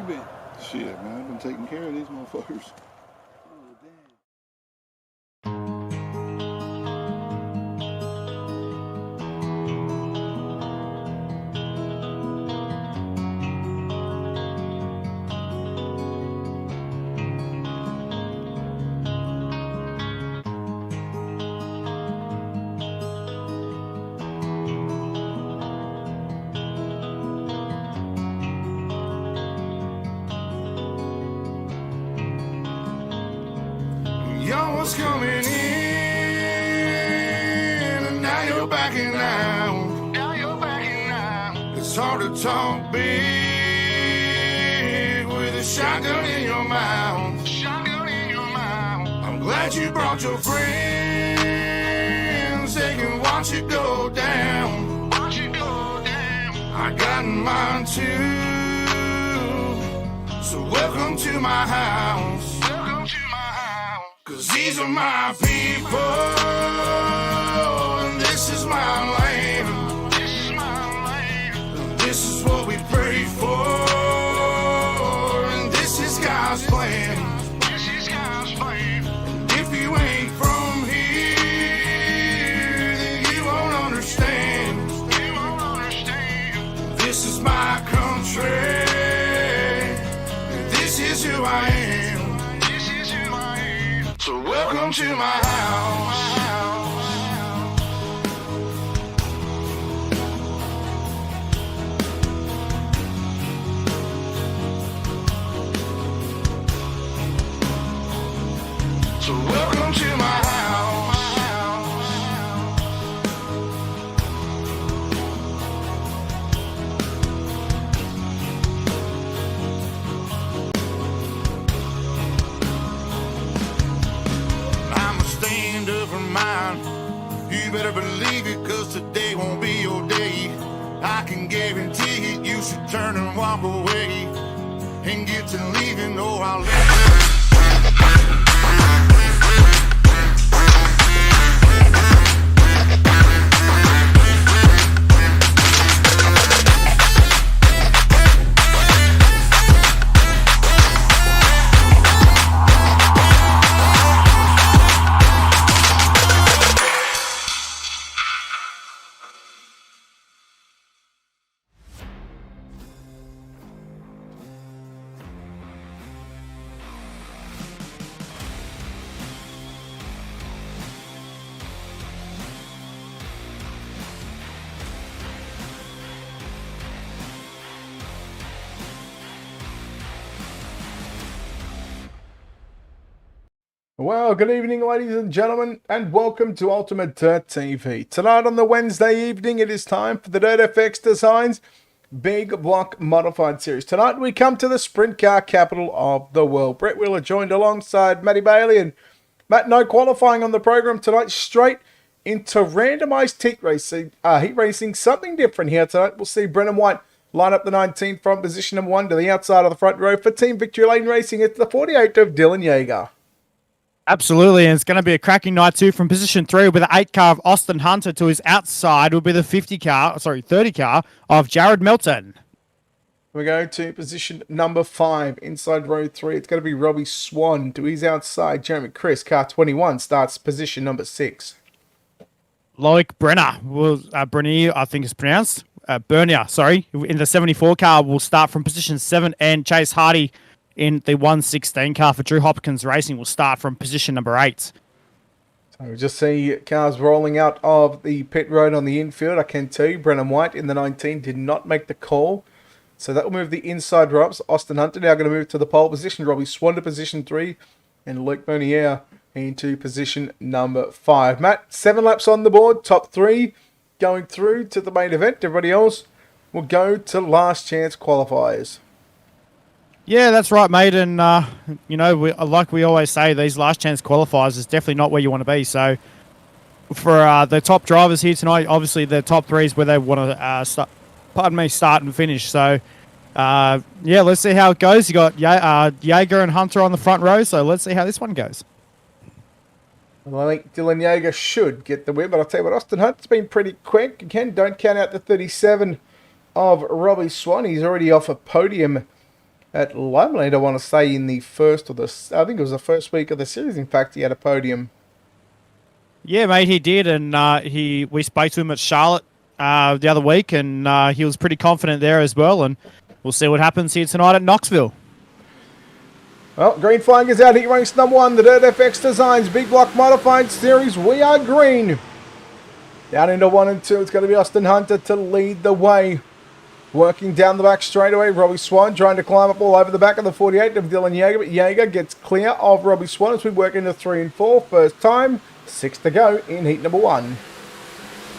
you been? Shit, man, I've been taking care of these motherfuckers. Oh, damn. Y'all was coming in, and now you're backing out. It's hard to talk big with a shotgun in your mouth. I'm glad you brought your friends. They can watch it go down. I got mine too. So welcome to my house. Cause these are my people, and this is my land. This is what we pray for, and this is God's plan. And if you ain't from here, then you won't understand. This is my country, and this is who I am. So welcome to my house. So welcome to my house. Stand up for mine. You better believe it, cause today won't be your day. I can guarantee it, you should turn and walk away and get to leaving. Oh, I'll let Well, good evening, ladies and gentlemen, and welcome to UltimateDirtTV. Tonight on the Wednesday evening, it is time for the DirtFX Designs Big Block Modified Series. Tonight we come to the sprint car capital of the world. Brett Wheeler joined alongside Matty Bailey, and Matt, no qualifying on the program tonight. Straight into randomised heat racing. Something different here tonight. We'll see Brennan White line up the 19 from position number 1 to the outside of the front row for Team Victory Lane Racing. It's the 48 of Dylan Yeager. Absolutely, and it's going to be a cracking night too. From position 3 with the 8 car of Austin Hunter to his outside will be the 30 car of Jared Melton. We go to position number 5, inside row 3. It's going to be Robbie Swan to his outside. Jeremy Chris, car 21, starts position number 6. Loic Brenner, Bernier, I think it's pronounced. Bernier, sorry, in the 74 car will start from position 7, and Chase Hardy in the 116 car for Drew Hopkins Racing will start from position number 8. So we just see cars rolling out of the pit road on the infield. I can tell you, Brennan White in the 19 did not make the call. So that will move the inside row ups. Austin Hunter now going to move to the pole position. Robbie Swan to position 3. And Luke Bernier into position number 5. Matt, 7 laps on the board. Top 3 going through to the main event. Everybody else will go to last chance qualifiers. Yeah, that's right, mate. And, like we always say, these last chance qualifiers is definitely not where you want to be. So for the top drivers here tonight, obviously the top 3 is where they want to start and finish. So, let's see how it goes. You got Yeager and Hunter on the front row. So let's see how this one goes. Well, I think Dylan Yeager should get the win. But I'll tell you what, Austin Hunt's been pretty quick. Again, don't count out the 37 of Robbie Swan. He's already off a podium at Lomond, I want to say, in the first or I think it was the first week of the series. In fact, he had a podium. Yeah, mate, he did, and we spoke to him at Charlotte the other week, and he was pretty confident there as well, and we'll see what happens here tonight at Knoxville. Well, green flag is out. Heat race number 1, the DirtFX Designs Big Block Modified Series. We are green. Down into 1 and 2, it's going to be Austin Hunter to lead the way. Working down the back straightaway, Robbie Swan trying to climb up all over the back of the 48 of Dylan Yeager, but Yeager gets clear of Robbie Swan as we work into 3 and 4. First time, 6 to go in heat number 1.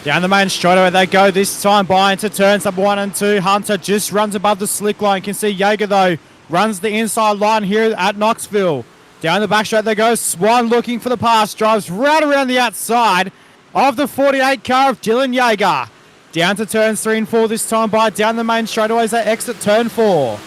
Down the main straightaway they go, this time by into turns number 1 and 2. Hunter just runs above the slick line. You can see Yeager, though, runs the inside line here at Knoxville. Down the back straight they go. Swan looking for the pass. Drives right around the outside of the 48 car of Dylan Yeager. Down to turns 3 and 4 this time by. Down the main straightaways they exit turn 4.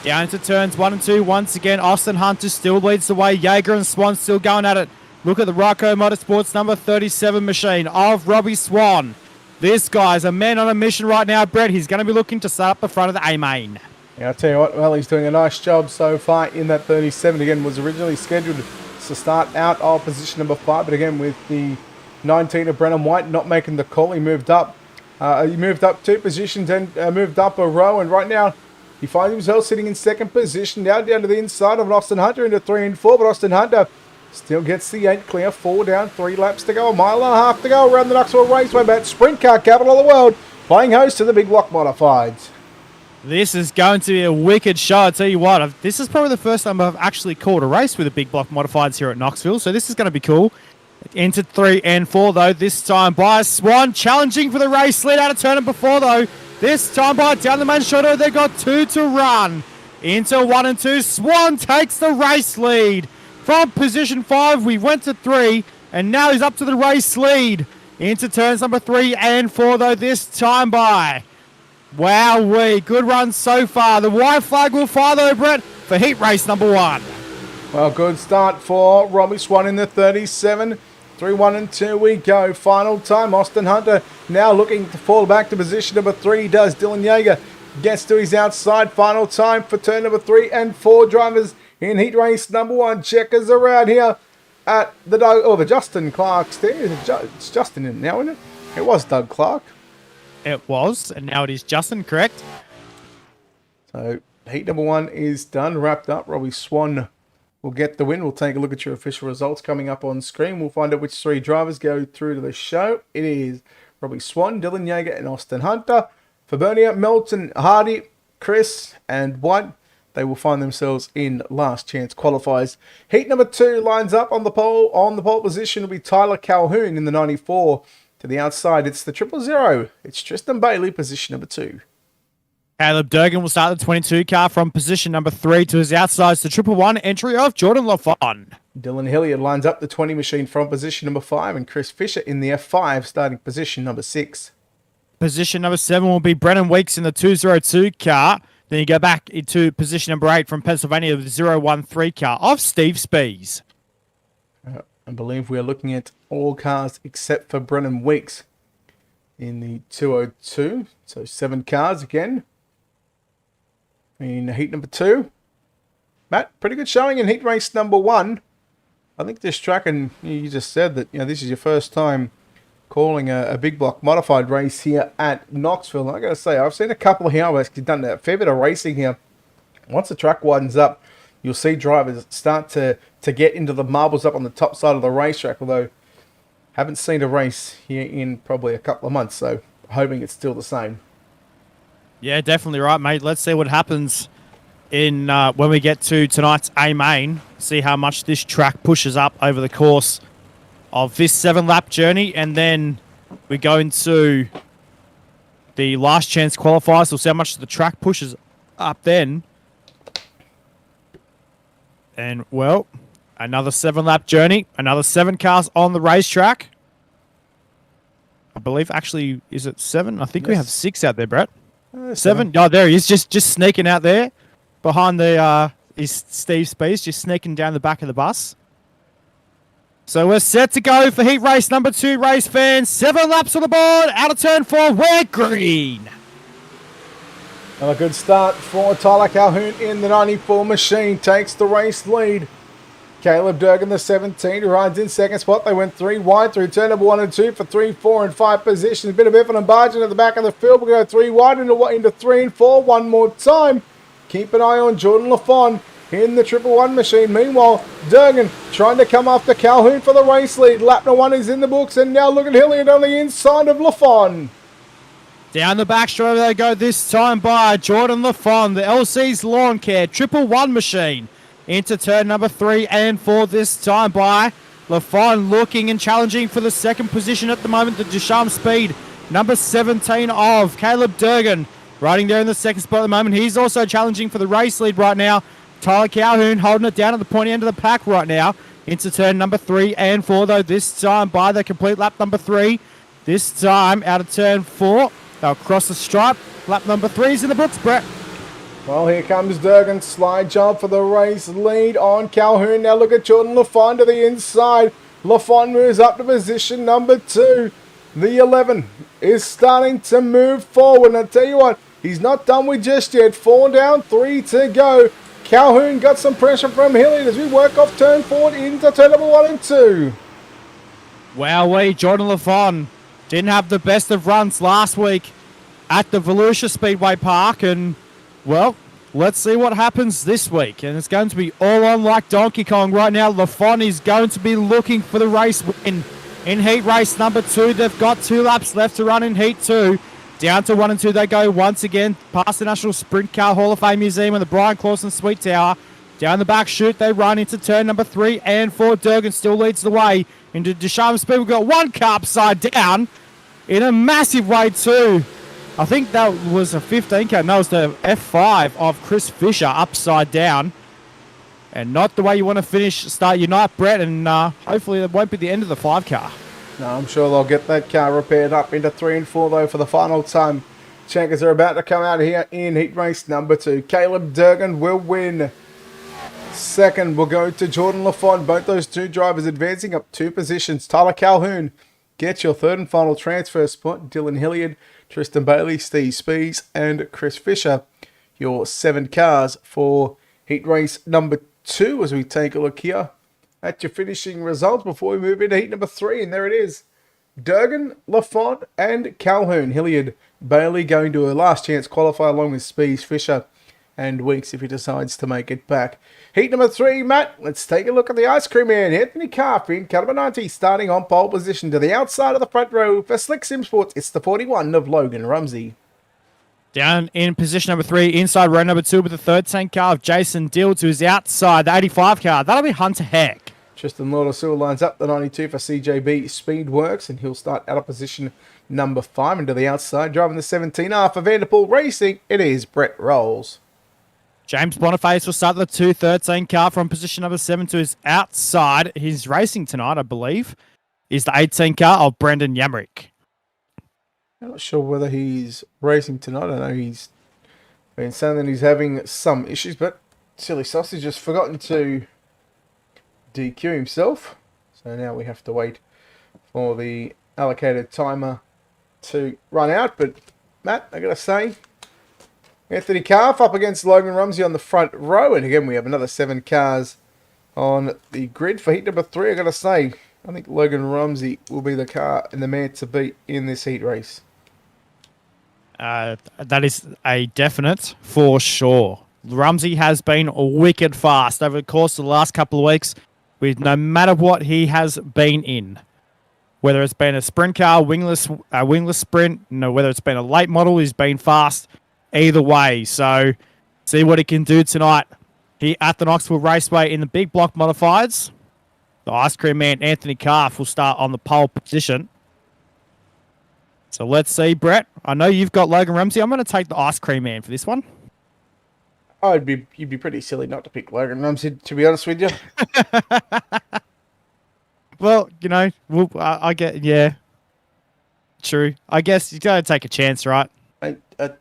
Down into turns 1 and 2. Once again, Austin Hunter still leads the way. Yeager and Swan still going at it. Look at the Ryco Motorsports number 37 machine of Robbie Swan. This guy's a man on a mission right now, Brett. He's going to be looking to start up the front of the A-main. Yeah, I'll tell you what, well, he's doing a nice job so far in that 37. Again, was originally scheduled to start out of position number 5, but again, with the 19 of Brennan White not making the call, he moved up. He moved up 2 positions and moved up a row, and right now he finds himself sitting in 2nd position, now down to the inside of Austin Hunter into 3 and 4, but Austin Hunter still gets the 8 clear, 4 down, 3 laps to go, 1.5 miles to go around the Knoxville Raceway, but Sprint Car capital of the world, playing host to the Big Block Modifieds. This is going to be a wicked show. I tell you what, this is probably the first time I've actually called a race with the Big Block Modifieds here at Knoxville, so this is going to be cool. Into 3 and 4, though, this time by Swan, challenging for the race lead out of turn number 4, though. This time by down the main shoulder, they've got 2 to run. Into 1 and 2, Swan takes the race lead. From position 5, we went to 3, and now he's up to the race lead. Into turns number 3 and 4, though, this time by. Wowee, good run so far. The white flag will fly, though, Brett, for heat race number 1. Well, good start for Robbie Swan in the 37. 3, 1 and 2 we go. Final time, Austin Hunter now looking to fall back to position number 3. He does. Dylan Yeager gets to his outside. Final time for turn number 3 and 4 drivers in heat race number 1. Checkers around here at the Justin Clark stand. It's Justin in now, isn't it? It was Doug Clark. It was, and now it is Justin, correct? So heat number 1 is done, wrapped up. Robbie Swan will get the win. We'll take a look at your official results coming up on screen. We'll find out which 3 drivers go through to the show. It is Robbie Swan, Dylan Yeager, and Austin Hunter. For Bernier, Melton, Hardy, Chris, and White, they will find themselves in last chance qualifiers. Heat number 2 lines up on the pole. On the pole position will be Tyler Calhoun in the 94. To the outside, it's the 000. It's Tristan Bailey, position number 2. Caleb Durgan will start the 22 car from position number 3 to his outside. The 111 entry of Jordan Lafon. Dylan Hilliard lines up the 20 machine from position number 5, and Chris Fisher in the F5 starting position number 6. Position number 7 will be Brennan Weeks in the 202 car. Then you go back into position number 8 from Pennsylvania, the 013 car of Steve Spees. I believe we are looking at all cars except for Brennan Weeks in the 202. So 7 cars again. In heat number 2. Matt, pretty good showing in heat race number 1. I think this track, and you just said that this is your first time calling a big block modified race here at Knoxville. And I got to say, I've seen a couple here. I've actually done a fair bit of racing here. Once the track widens up, you'll see drivers start to get into the marbles up on the top side of the racetrack, although haven't seen a race here in probably a couple of months, so hoping it's still the same. Yeah, definitely right, mate. Let's see what happens in when we get to tonight's A-Main. See how much this track pushes up over the course of this 7-lap journey, and then we go into the last chance qualifiers. We'll see how much the track pushes up then. And, well, another 7-lap journey. Another 7 cars on the racetrack. I believe, actually, is it 7? I think we have 6 out there, Brett. 7? Oh, there he is. Just sneaking out there. Behind the is Steve Spees, just sneaking down the back of the bus. So we're set to go for heat race number 2, race fans. 7 laps on the board. Out of turn 4, we're green. And a good start for Tyler Calhoun in the 94 machine. Takes the race lead. Caleb Durgan, the 17, rides in second spot. They went 3 wide through turn number 1 and 2 for 3, 4, and 5 positions. A bit of effort and barging at the back of the field. We'll go 3 wide into 3 and 4 one more time. Keep an eye on Jordan LaFon in the 111 machine. Meanwhile, Durgan trying to come after Calhoun for the race lead. Lap number 1 is in the books, and now look at Hilliard on the inside of LaFon. Down the backstraight they go this time by Jordan LaFon, the LC's Lawn Care 111 machine. Into turn number 3 and 4 this time by LaFon, looking and challenging for the second position at the moment. The Ducharme Speed, number 17 of Caleb Durgan, riding there in the second spot at the moment. He's also challenging for the race lead right now. Tyler Calhoun holding it down at the pointy end of the pack right now. Into turn number 3 and 4 though this time by the complete lap number 3. This time out of turn 4. They'll cross the stripe. Lap number 3 is in the books, Brett. Well, here comes Durgan. Slide jump for the race lead on Calhoun. Now look at Jordan LaFon to the inside. LaFon moves up to position number 2. The 11 is starting to move forward. And I tell you what, he's not done with just yet. 4 down, 3 to go. Calhoun got some pressure from Hilliard as we work off turn 4 into turn number 1 and 2. Wowee, Jordan LaFon didn't have the best of runs last week at the Volusia Speedway Park, and well, let's see what happens this week. And it's going to be all on like Donkey Kong right now. LaFon is going to be looking for the race win in heat race number 2. They've got 2 laps left to run in heat 2. Down to 1 and 2 they go once again, past the National Sprint Car Hall of Fame Museum and the Brian Clausen Sweet Tower. Down the back chute they run into turn number 3 and 4. Durgan still leads the way into Ducharme Speed. We've got 1 car upside down in a massive way too. I think that was a 15K. No, it was the F5 of Chris Fisher upside down. And not the way you want to start your night, Brett. And hopefully it won't be the end of the 5 car. No, I'm sure they'll get that car repaired up into 3 and 4 though for the final time. Checkers are about to come out here in heat race number 2. Caleb Durgan will win. Second will go to Jordan LaFon. Both those 2 drivers advancing up 2 positions. Tyler Calhoun gets your 3rd and final transfer spot. Dylan Hilliard, Tristan Bailey, Steve Spees, and Chris Fisher. Your 7 cars for heat race number 2 as we take a look here at your finishing results before we move into heat number 3. And there it is. Durgan, LaFon, and Calhoun. Hilliard, Bailey going to a last chance qualifier along with Spees, Fisher, and Weeks if he decides to make it back. Heat number 3, Matt. Let's take a look at the ice cream man. Anthony Carfin, car number 90, starting on pole position to the outside of the front row. For Slick Sim Sports, it's the 41 of Logan Rumsey. Down in position number 3, inside row number 2 with the 13 car of Jason Dills, who's outside the 85 car. That'll be Hunter Heck. Tristan Laudersil lines up the 92 for CJB Speedworks, and he'll start out of position number 5 into the outside. Driving the 17R for Vanderpool Racing, it is Brett Rolls. James Boniface will start the 213 car from position number 7 to his outside. He's racing tonight, I believe, is the 18 car of Brendan Yamrick. I'm not sure whether he's racing tonight. I know he's been saying that he's having some issues, but Silly Sausage has forgotten to DQ himself. So now we have to wait for the allocated timer to run out. But Matt, I got to say, Anthony Carf up against Logan Rumsey on the front row. And again, we have another 7 cars on the grid for heat number 3. I got to say, I think Logan Rumsey will be the car and the man to beat in this heat race. That is a definite for sure. Rumsey has been wicked fast over the course of the last couple of weeks, with no matter what he has been in. Whether it's been a sprint car, wingless sprint, whether it's been a late model, he's been fast either way. So see what he can do tonight here at the Knoxville Raceway in the big block modifieds. The ice cream man, Anthony Carf, will start on the pole position. So let's see, Brett. I know you've got Logan Rumsey. I'm going to take the ice cream man for this one. You'd be pretty silly not to pick Logan Rumsey, to be honest with you. Well, I get, yeah. True. I guess you got to take a chance, right? I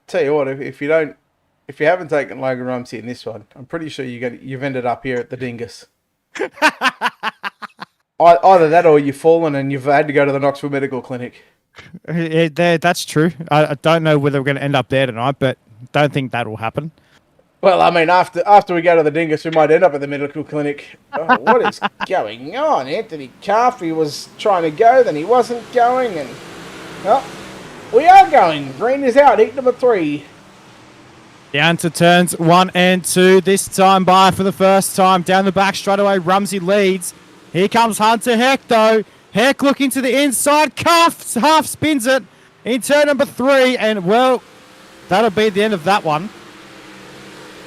tell you what, if you haven't taken Logan Rumsey in this one, I'm pretty sure you've ended up here at the Dingus. Either that or you've fallen and you've had to go to the Knoxville Medical Clinic. That's true. I don't know whether we're going to end up there tonight, but don't think that will happen. Well, I mean, after we go to the Dingus, we might end up at the medical clinic. Oh, what is going on? Anthony Carfey was trying to go, then he wasn't going, and... Oh, we are going. Green is out, heat number 3. Down to turns 1 and 2. This time by for the first time. Down the back straight away, Rumsey leads. Here comes Hunter Heck, though. Heck looking to the inside. Cuffs, half spins it in turn number 3. And, well, that'll be the end of that one.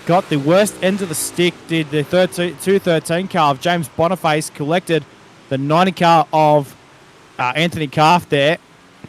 Got the worst end of the stick. Did the 213 car of James Boniface. Collected the 90 car of Anthony Calf there.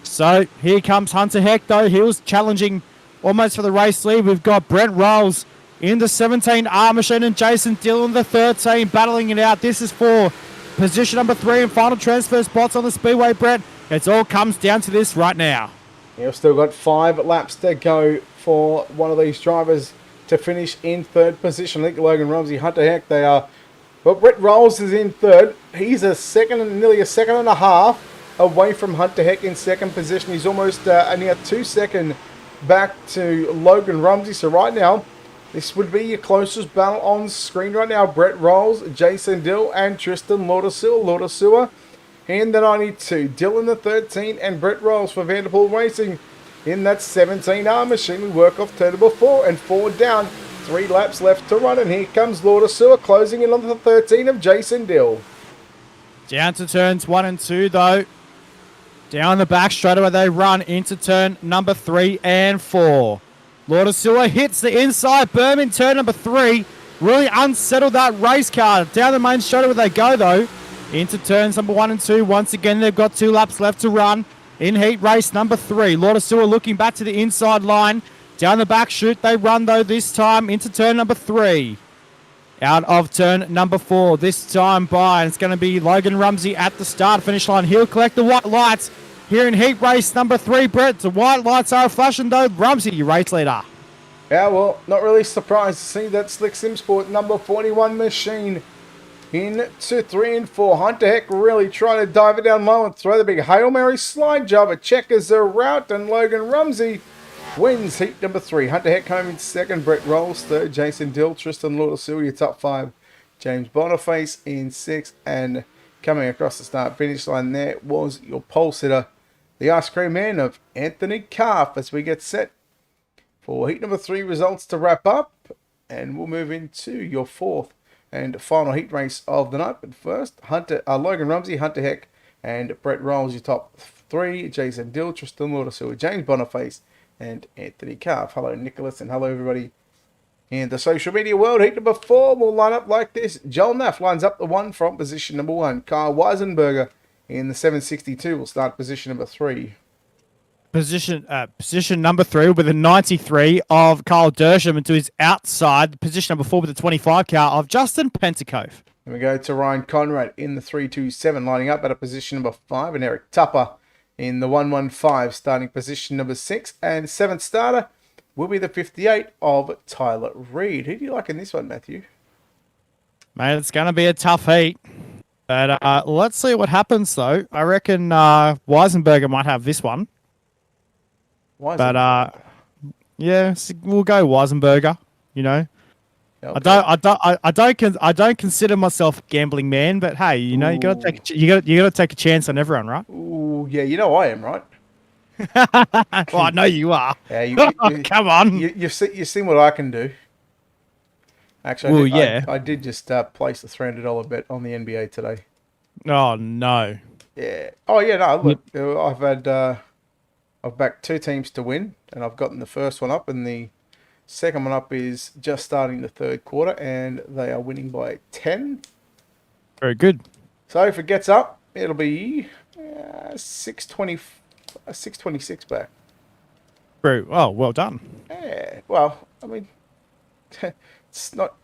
So here comes Hunter Heck, though. He was challenging almost for the race lead. We've got Brent Rolls in the 17 R Machine and Jason Dillon the 13 battling it out. This is for position number 3 and final transfer spots on the speedway, Brent. It all comes down to this right now. Yeah, we've still got 5 laps to go for one of these drivers to finish in 3rd position. I think Logan Rumsey, Hunter Heck, they are. But Brett Rolls is in 3rd. He's nearly a second and a half away from Hunter Heck in 2nd position. He's almost only a 2 second back to Logan Rumsey. So right now, this would be your closest battle on screen right now. Brett Rolls, Jason Dill, and Tristan Laudersewer. Laudersewer in the 92. Dillon the 13 and Brett Rolls for Vanderpool Racing in that 17R machine. We work off turn number 4 and 4 down. 3 laps left to run, and here comes Laudersewer closing in on the 13 of Jason Dill. Down to turns 1 and 2, though. Down the back straight away they run into turn number 3 and 4. Laudersewer hits the inside berm in turn number 3. Really unsettled that race car. Down the main straight away they go, though. Into turns number 1 and 2. Once again, they've got 2 laps left to run. In heat race number 3, Laudersewer looking back to the inside line. Down the back chute they run, though, this time into turn number 3. Out of turn number 4, this time by, and it's going to be Logan Rumsey at the start finish line. He'll collect the white lights here in heat race number 3, Brett. The white lights are flashing, though. Rumsey, your race leader. Yeah, well, not really surprised to see that Slick Sim Sport number 41 machine into 3 and 4. Hunter Heck really trying to dive it down low and throw the big Hail Mary slide job. It checkers the route, and Logan Rumsey wins heat number 3. Hunter Heck home in 2nd. Brett Rolls 3rd. Jason Dill, Tristan Laudersewer, your top 5. James Boniface in 6th. And coming across the start finish line there was your pole sitter, the ice cream man of Anthony Calf, as we get set for heat number 3 results to wrap up. And we'll move into your 4th and final heat race of the night. But first, Logan Rumsey, Hunter Heck, and Brett Rolls, your top 3. Jason Dill, Tristan Laudersewer, James Boniface, and Anthony Calf. Hello, Nicholas, and hello, everybody in the social media world. Heat number 4 will line up like this. Joel Naff lines up the 1 from position number 1. Kyle Weisenberger in the 762 will start position number 3. Position number 3 will be the 93 of Kyle Dersham, and to his outside, position number 4 with the 25 car of Justin Pentacove. And we go to Ryan Conrad in the 327, lining up at a position number 5, and Eric Tupper in the 115, starting position number 6. And 7th starter will be the 58 of Tyler Reed. Who do you like in this one, Matthew? Mate, it's going to be a tough heat. But let's see what happens, though. I reckon Weisenberger might have this one. But yeah, we'll go Weisenberger. You know, okay. I don't consider myself a gambling man, but hey, you know, you gotta take a chance on everyone, right? Ooh, yeah, you know I am, right? Well, I know you are. Yeah, come on. You've seen what I can do. Actually, I did just place a $300 bet on the NBA today. Oh no. Yeah. Oh yeah. No. Look, I've backed 2 teams to win, and I've gotten the first one up, and the second one up is just starting the 3rd quarter, and they are winning by 10. Very good. So if it gets up, it'll be 626 back. Very well done. Yeah. Well, I mean, it's not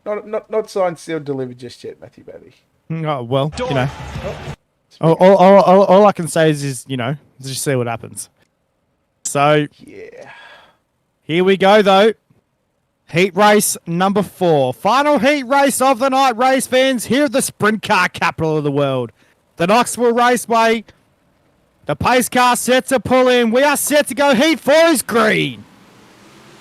signed, sealed, delivered just yet, Matthew Batty. Oh well, you know. All I can say is you know, just see what happens. So, yeah. Here we go, though. Heat race number 4. Final heat race of the night, race fans. Here at the sprint car capital of the world. The Knoxville Raceway. The pace car set to pull in. We are set to go. Heat 4 is green.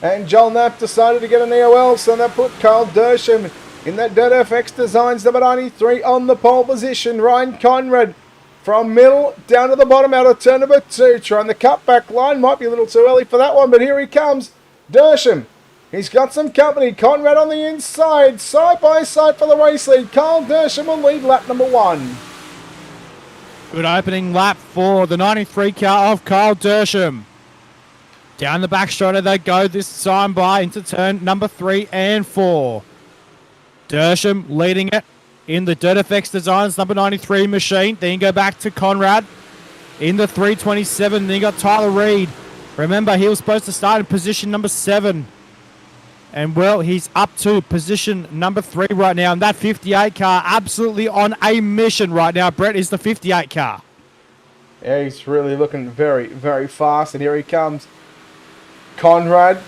And Joel Knapp decided to get an EOL, so that put Kyle Dersham in that DirtFX Designs number 93 on the pole position. Ryan Conrad from middle down to the bottom out of turn number 2. Trying the cutback line. Might be a little too early for that one, but here he comes. Dersham. He's got some company. Conrad on the inside. Side by side for the race lead. Kyle Dersham will lead lap number 1. Good opening lap for the 93 car of Kyle Dersham. Down the back straight they go this time by into turn number 3 and 4. Dersham leading it in the DirtFX Designs number 93 machine. Then you go back to Conrad in the 327. Then you got Tyler Reed. Remember, he was supposed to start in position number 7. And, well, he's up to position number 3 right now. And that 58 car absolutely on a mission right now. Brett is the 58 car. Yeah, he's really looking very, very fast. And here he comes. Conrad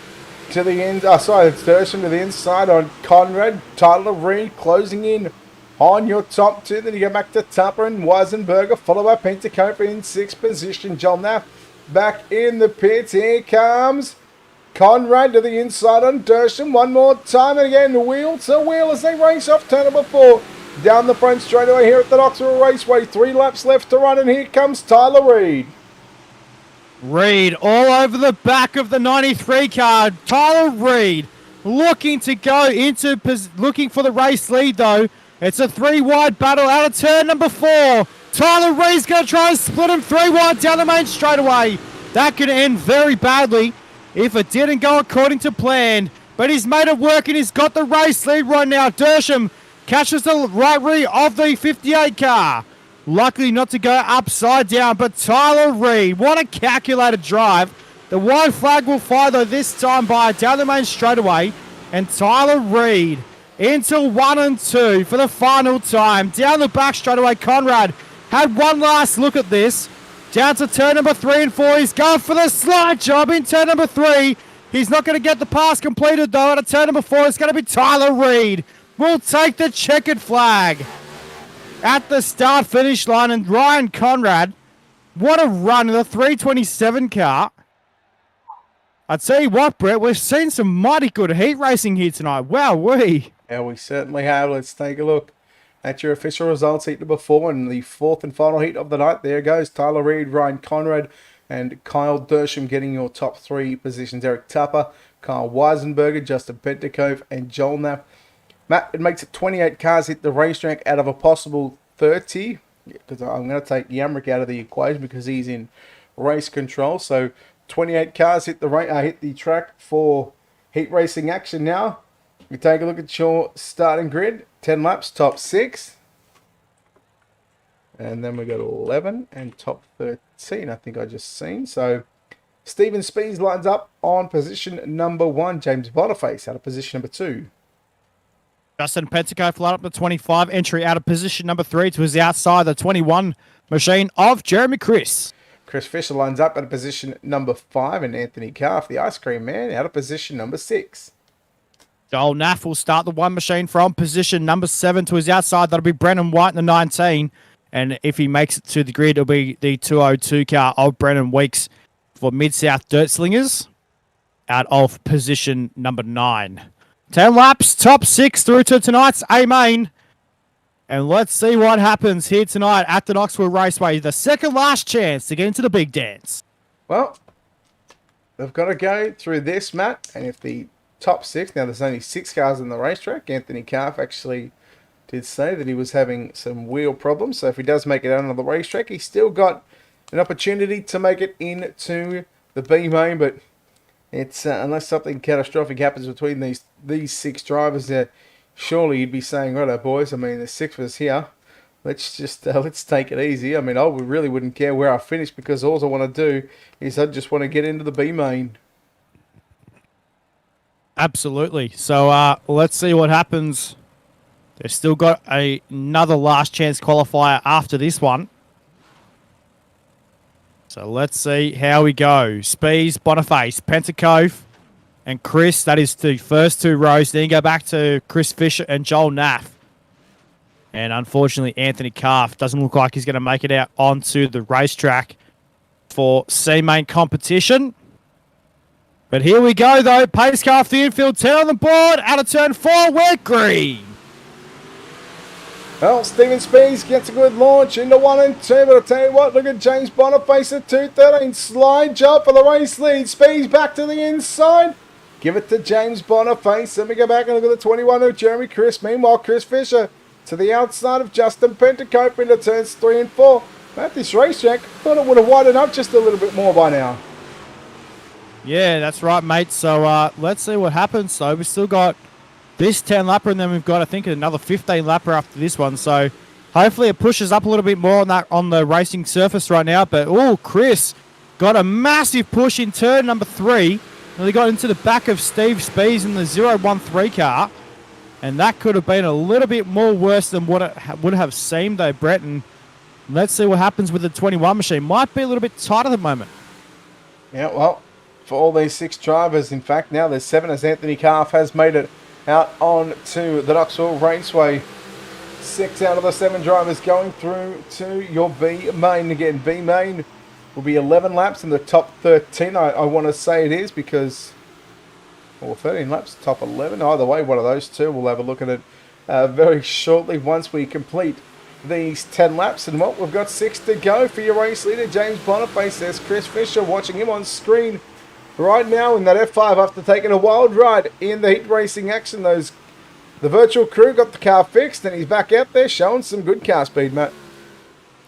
to the end. Oh, sorry, it's Dersham to the inside on Conrad. Tyler Reed closing in on your top 2. Then you go back to Tupper and Weisenberger, followed by Pentacope in 6th position. Joel Knapp back in the pits. Here comes Conrad to the inside on Dersham. One more time, and again, wheel to wheel as they race off turn number 4. Down the front straightaway here at the Knoxville Raceway. 3 laps left to run, and here comes Tyler Reed. Reed all over the back of the 93 car. Tyler Reed looking to go into, looking for the race lead though. It's a 3-wide battle out of turn number 4. Tyler Reed's going to try and split him 3 wide down the main straightaway. That could end very badly if it didn't go according to plan. But he's made it work and he's got the race lead right now. Dersham catches the right rear of the 58 car. Luckily not to go upside down, but Tyler Reed, what a calculated drive. The white flag will fly though this time by down the main straightaway. And Tyler Reed into 1 and 2 for the final time. Down the back straightaway, Conrad had one last look at this. Down to turn number 3 and 4. He's going for the slide job in turn number 3. He's not going to get the pass completed though. At turn number 4, it's going to be Tyler Reed. We'll take the checkered flag at the start-finish line. And Ryan Conrad, what a run in the 327 car. I tell you what, Brett, we've seen some mighty good heat racing here tonight. Wow-wee. Yeah, we certainly have. Let's take a look at your official results. Heat number 4 and the 4th and final heat of the night. There goes Tyler Reed, Ryan Conrad, and Kyle Dersham getting your top 3 positions. Eric Tupper, Kyle Weisenberger, Justin Pentacove, and Joel Knapp. Matt, it makes it 28 cars hit the racetrack out of a possible 30. Because I'm going to take Yamrick out of the equation because he's in race control. So 28 cars hit the track for heat racing action now. You take a look at your starting grid. 10 laps, top 6. And then we got 11 and top 13, I think I just seen. So Stephen Spees lines up on position number 1. James Boniface out of position number 2. Justin Petticoat line up to 25. Entry out of position number 3 to his outside, the 21 machine of Jeremy Chris. Chris Fisher lines up at position number 5. And Anthony Calf, the ice cream man, out of position number 6. Joel Knapp will start the 1 machine from position number 7 to his outside. That'll be Brennan White in the 19. And if he makes it to the grid, it'll be the 202 car of Brennan Weeks for Mid-South Dirt Slingers out of position number 9. 10 laps, top 6 through to tonight's A-Main. And let's see what happens here tonight at the Knoxville Raceway. The second last chance to get into the big dance. Well, they've got to go through this, Matt. And if the top 6, now there's only 6 cars in the racetrack. Anthony Calf actually did say that he was having some wheel problems. So if he does make it out on the racetrack, he's still got an opportunity to make it into the B-Main. But it's unless something catastrophic happens between these 6 drivers, surely you'd be saying, righto, boys, I mean, there's 6 of us here. Let's just let's take it easy. I mean, I really wouldn't care where I finish because all I want to do is I just want to get into the B-Main. Absolutely. So let's see what happens. They've still got another last chance qualifier after this one. So let's see how we go. Spees, Boniface, Pentacove, and Chris. That is the first 2 rows. Then you go back to Chris Fisher and Joel Knapp. And unfortunately, Anthony Calf doesn't look like he's going to make it out onto the racetrack for C-Main competition. But here we go, though. Pace car off the infield, 10 on the board. Out of turn 4, we're green. Well, Steven Spees gets a good launch into 1 and 2, but I'll tell you what, look at James Boniface at 2:13. Slide job for the race lead. Spees back to the inside. Give it to James Boniface. Let me go back and look at the 21 of Jeremy Chris. Meanwhile, Chris Fisher to the outside of Justin Pentacope into turns 3 and 4. At this racetrack, thought it would have widened up just a little bit more by now. Yeah, that's right, mate. So let's see what happens. So we've still got this 10 lapper, and then we've got, I think, another 15 lapper after this one. So hopefully it pushes up a little bit more on the racing surface right now. But, oh, Chris got a massive push in turn number 3. And they got into the back of Steve Spees in the 013 car. And that could have been a little bit more worse than what it would have seemed, though, Brett. And let's see what happens with the 21 machine. Might be a little bit tight at the moment. Yeah, well, for all these 6 drivers, in fact, now there's 7 as Anthony Calf has made it out on to the Knoxville Raceway. 6 out of the 7 drivers going through to your B main. Again, B main will be 11 laps in the top 13. I want to say it is because, or 13 laps, top 11. Either way, one of those two. We'll have a look at it very shortly once we complete these 10 laps. And well, we've got 6 to go for your race leader, James Boniface. There's Chris Fisher watching him on screen right now in that F5 after taking a wild ride in the heat racing action. The virtual crew got the car fixed and he's back out there showing some good car speed, Matt.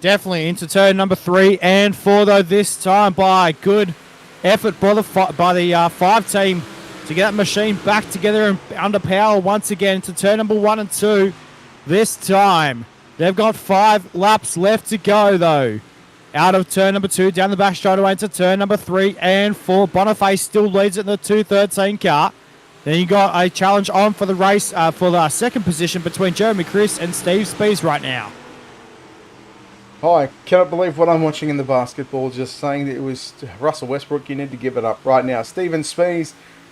Definitely into turn number 3 and 4, though, this time by good effort by the 5 team to get that machine back together and under power once again into turn number 1 and 2. This time they've got 5 laps left to go, though. Out of turn number 2, down the back straightaway into turn number 3 and 4. Boniface still leads it in the 213 car. Then you got a challenge on for the race for the second position between Jeremy Chris and Steve Spees right now. Oh, I cannot believe what I'm watching in the basketball. Just saying that it was Russell Westbrook. You need to give it up right now. Steven Spees,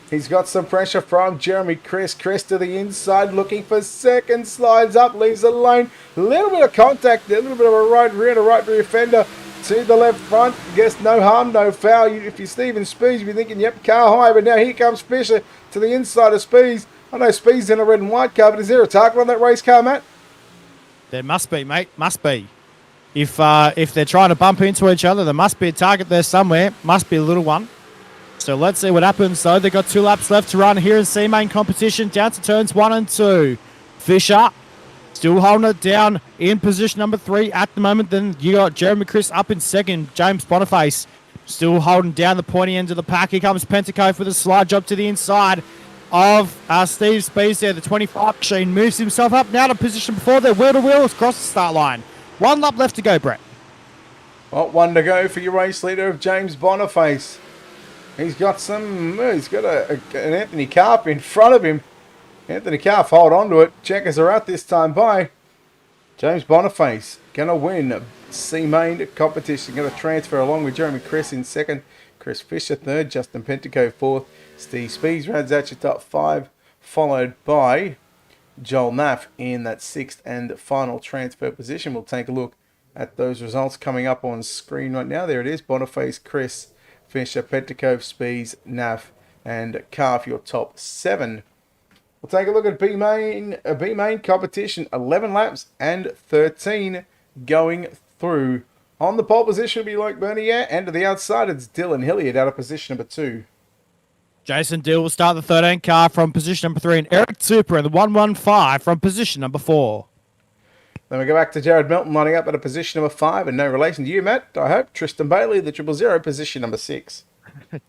he's got some pressure from Jeremy Chris. Chris to the inside, looking for second. Slides up, leaves it alone. A little bit of contact there, a little bit of a right rear and a right rear fender to the left front. Guess no harm, no foul. If you're Steven Spees, you'll be thinking, yep, car high. But now here comes Fisher to the inside of Spees. I know Spees in a red and white car, but is there a target on that race car, Matt? There must be, mate. Must be. If they're trying to bump into each other, there must be a target there somewhere. Must be a little one. So let's see what happens. So they've got 2 laps left to run here in C-Main competition. Down to turns 1 and 2. Fisher still holding it down in position number 3 at the moment. Then you got Jeremy Chris up in second. James Boniface still holding down the pointy end of the pack. Here comes Pentacope with a slide job to the inside of Steve Spees there. The 25 machine moves himself up now to position before they're wheel to wheel across the start line. 1 lap left to go, Brett. Well, 1 to go for your race leader of James Boniface. He's got an Anthony Carp in front of him. Anthony Carp hold on to it. Checkers are out this time by James Boniface. Going to win C-Main competition. Going to transfer along with Jeremy Chris in second. Chris Fisher third. Justin Pentaco fourth. Steve Spees rounds out your top 5. Followed by Joel Naff in that 6th and final transfer position. We'll take a look at those results coming up on screen right now. There it is. Boniface, Chris, Fisher, Petticove, Spees, Naff, and Calf, your top 7. We'll take a look at B main competition. 11 laps and 13 going through. On the pole position will be Luke Bernier, and to the outside it's Dylan Hilliard out of position number 2. Jason Dill will start the 13 car from position number 3, and Eric Super in the 115 from position number 4. Then we go back to Jared Melton lining up at a position number 5, and no relation to you, Matt, I hope. Tristan Bailey, the 000, position number 6.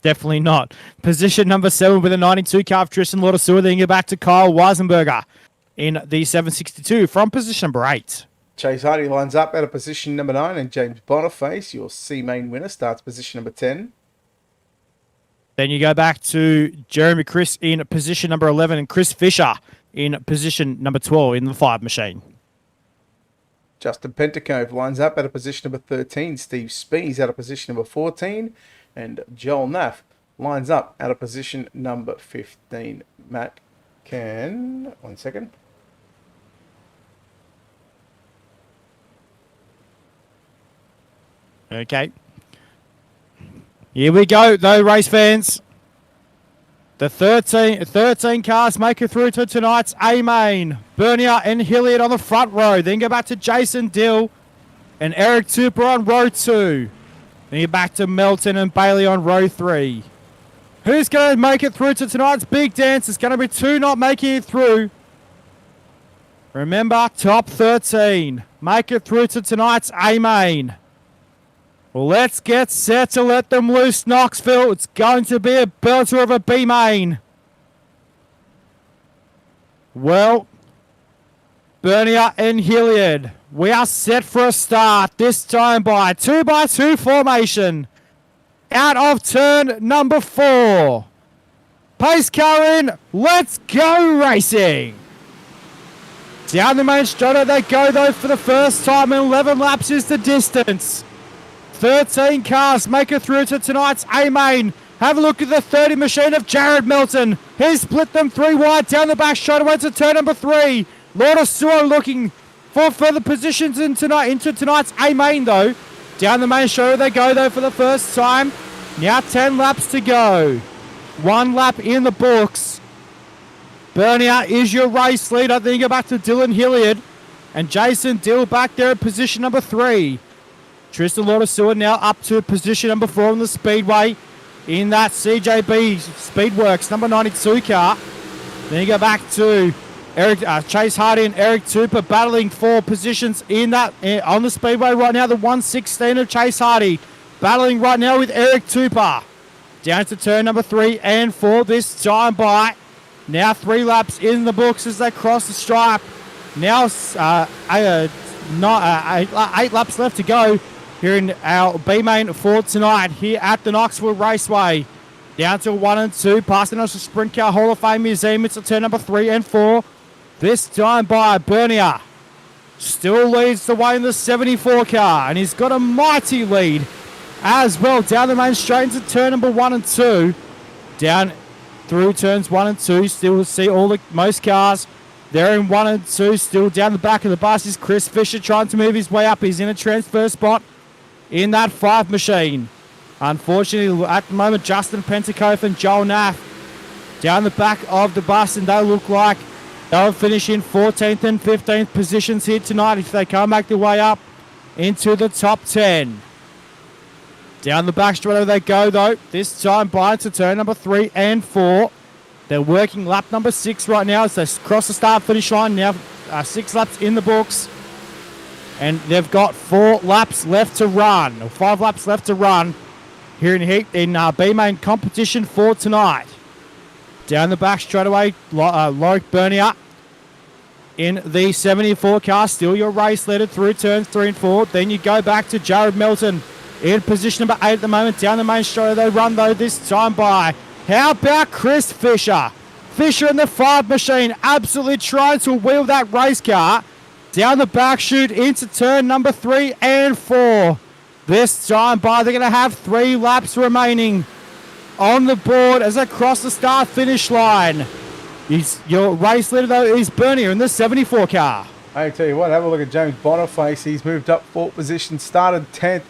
Definitely not. Position number 7 with a 92 car of Tristan Laudersewer. Then you go back to Kyle Weisenberger in the 762 from position number 8. Chase Hardy lines up at a position number 9, and James Boniface, your C-Main winner, starts position number 10. Then you go back to Jeremy Chris in position number 11 and Chris Fisher in position number 12 in the 5 machine. Justin Pentacove lines up at a position number 13. Steve Spees at a position number 14. And Joel Naff lines up at a position number 15. Matt can... 1 second. Okay. Here we go, though, race fans. The 13 cars make it through to tonight's A-Main. Bernier and Hilliard on the front row. Then go back to Jason Dill and Eric Tupper on row 2. Then you're back to Melton and Bailey on row 3. Who's going to make it through to tonight's big dance? It's going to be 2 not making it through. Remember, top 13. Make it through to tonight's A-Main. Well, let's get set to let them loose, Knoxville. It's going to be a belter of a B-Main. Well, Bernier and Hilliard, we are set for a start. This time by 2x2 formation. Out of turn number 4. Pace car in. Let's go racing. Down the main straight they go, though, for the first time in 11 laps is the distance. 13 cars make it through to tonight's A-Main. Have a look at the 30 machine of Jared Melton. He's split them 3 wide down the back straight away to turn number 3. Lord of Suo looking for further positions into tonight's A-Main, though. Down the main show they go, though, for the first time. Now 10 laps to go. 1 lap in the books. Bernier is your race leader. Then you go back to Dylan Hilliard. And Jason Dill back there at position number 3. Tristan Laudersewer now up to position number 4 on the speedway in that CJB Speedworks number 92 car. Then you go back to Chase Hardy and Eric Tupper battling for positions in that on the speedway right now. The 116 of Chase Hardy battling right now with Eric Tupper. Down to turn number 3 and 4 this time by. Now 3 laps in the books as they cross the stripe. Now 8 laps left to go here in our B-Main for tonight here at the Knoxville Raceway. Down to 1 and 2, past the National Sprint Car Hall of Fame Museum. It's a turn number 3 and 4. This time by Bernier. Still leads the way in the 74 car, and he's got a mighty lead as well. Down the main straight into turn number 1 and 2. Down through turns 1 and 2, still see most cars. They're in 1 and 2, still down the back of the bus is Chris Fisher trying to move his way up. He's in a transfer spot in that 5 machine. Unfortunately, at the moment, Justin Pentacoff and Joel Naff down the back of the bus, and they look like they'll finish in 14th and 15th positions here tonight if they can't make their way up into the top 10. Down the back straight they go, though. This time by to turn number 3 and 4. They're working lap number 6 right now as they cross the start-finish line. Now 6 laps in the books. And they've got 4 laps left to run, or 5 laps left to run here in B-Main competition for tonight. Down the back straight away, Loic Bernier in the 74 car, still your race leader through turns 3 and 4. Then you go back to Jared Melton in position number 8 at the moment. Down the main straight they run, though, this time by. How about Chris Fisher? Fisher in the 5 machine, absolutely trying to wheel that race car down the back chute into turn number 3 and 4. This time by, they're going to have 3 laps remaining on the board as they cross the start-finish line. Your race leader, though, is Bernier in the 74 car. I tell you what, have a look at James Boniface. He's moved up 4 positions, started 10th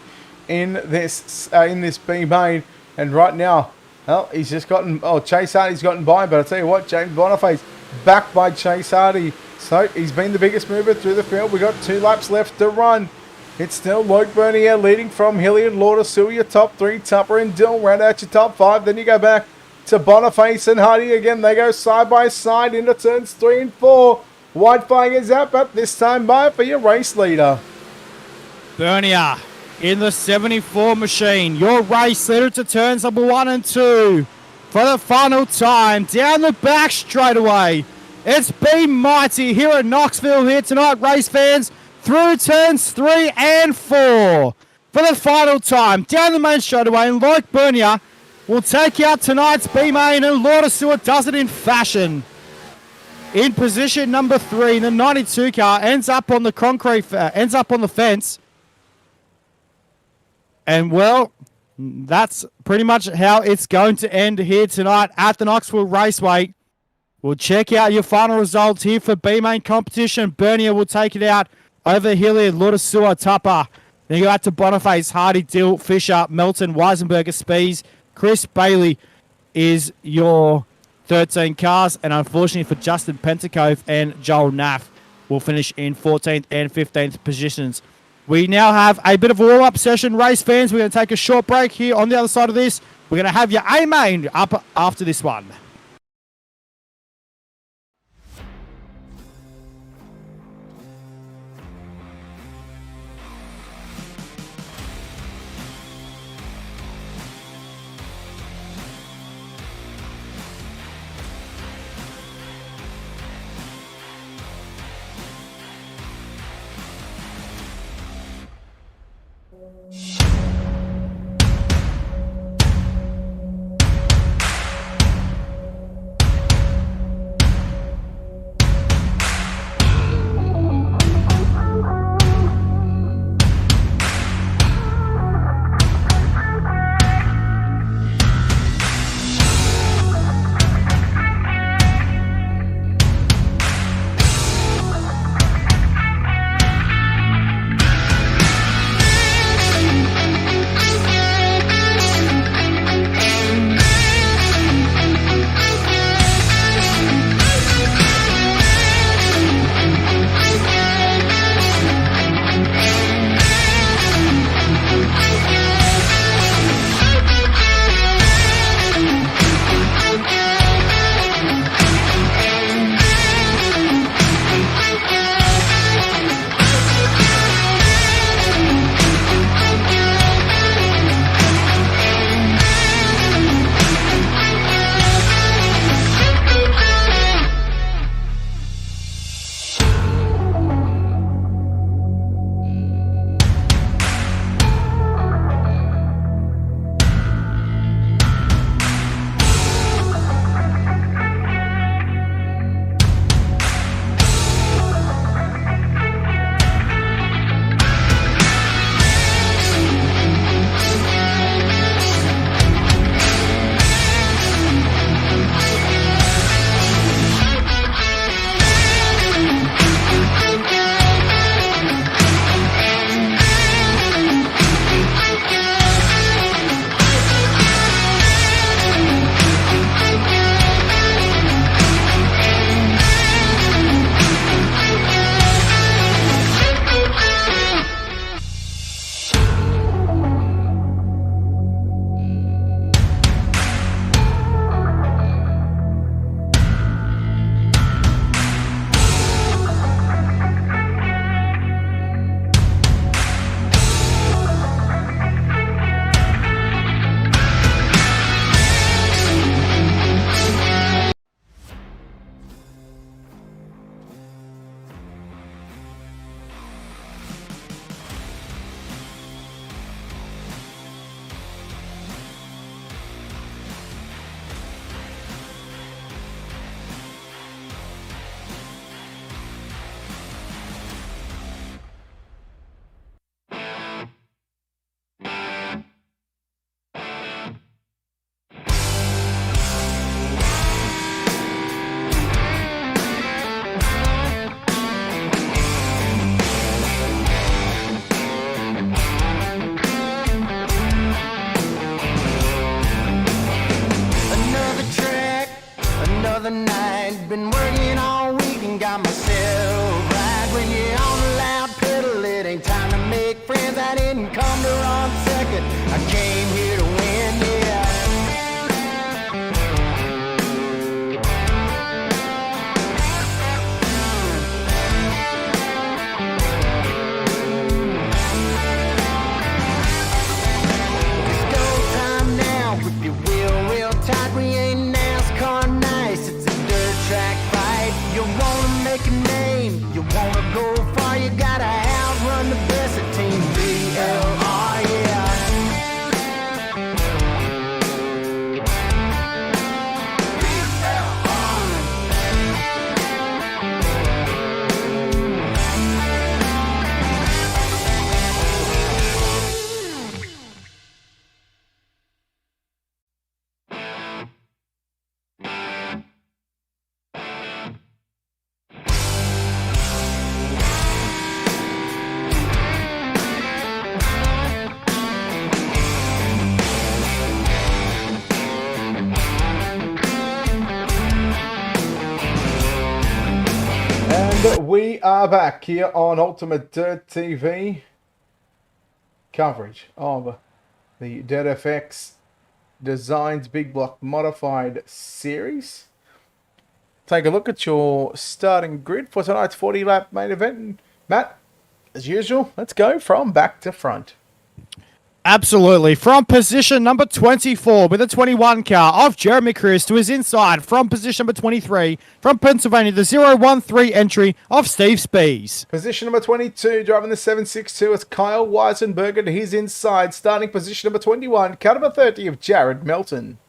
in this B-Main, and right now, well, he's just gotten, Chase Hardy's gotten by him, but I tell you what, James Boniface backed by Chase Hardy. So he's been the biggest mover through the field. We've got 2 laps left to run. It's still Loic Bernier leading from Hilliard, Laudersewer, your top 3, Tupper and Dill round out your top 5. Then you go back to Boniface and Hardy again. They go side by side into turns 3 and 4. White flag is out, but this time by for your race leader. Bernier in the 74 machine. Your race leader to turns number 1 and 2 for the final time. Down the back straight away. It's been mighty here at Knoxville here tonight, race fans. Through turns 3 and 4 for the final time. Down the main straight away, and Loic Bernier will take out tonight's B-Main, and Laudersewer does it in fashion. In position number 3, the 92 car ends up on the ends up on the fence. And, well, that's pretty much how it's going to end here tonight at the Knoxville Raceway. We'll check out your final results here for B-Main competition. Bernier will take it out over Hilliard, Laudersewer, Tupper. Then you go out to Boniface, Hardy, Dill, Fisher, Melton, Weisenberger, Spees. Chris Bailey is your 13 cars, and unfortunately for Justin Pentacove and Joel Naff, will finish in 14th and 15th positions. We now have a bit of a warm-up session. Race fans, we're going to take a short break here on the other side of this. We're going to have your A-Main up after this one. we are back here on Ultimate Dirt TV. Coverage of the DirtFX Designs Big Block Modified Series. Take a look at your starting grid for tonight's 40-lap main event. And Matt, as usual, let's go from back to front. Absolutely. From position number 24 with a 21 car of Jeremy Chris to his inside from position number 23 from Pennsylvania, the 013 entry of Steve Spees. Position number 22, driving the 762 is Kyle Weisenberger to his inside, starting position number 21, car number 30 of Jared Melton.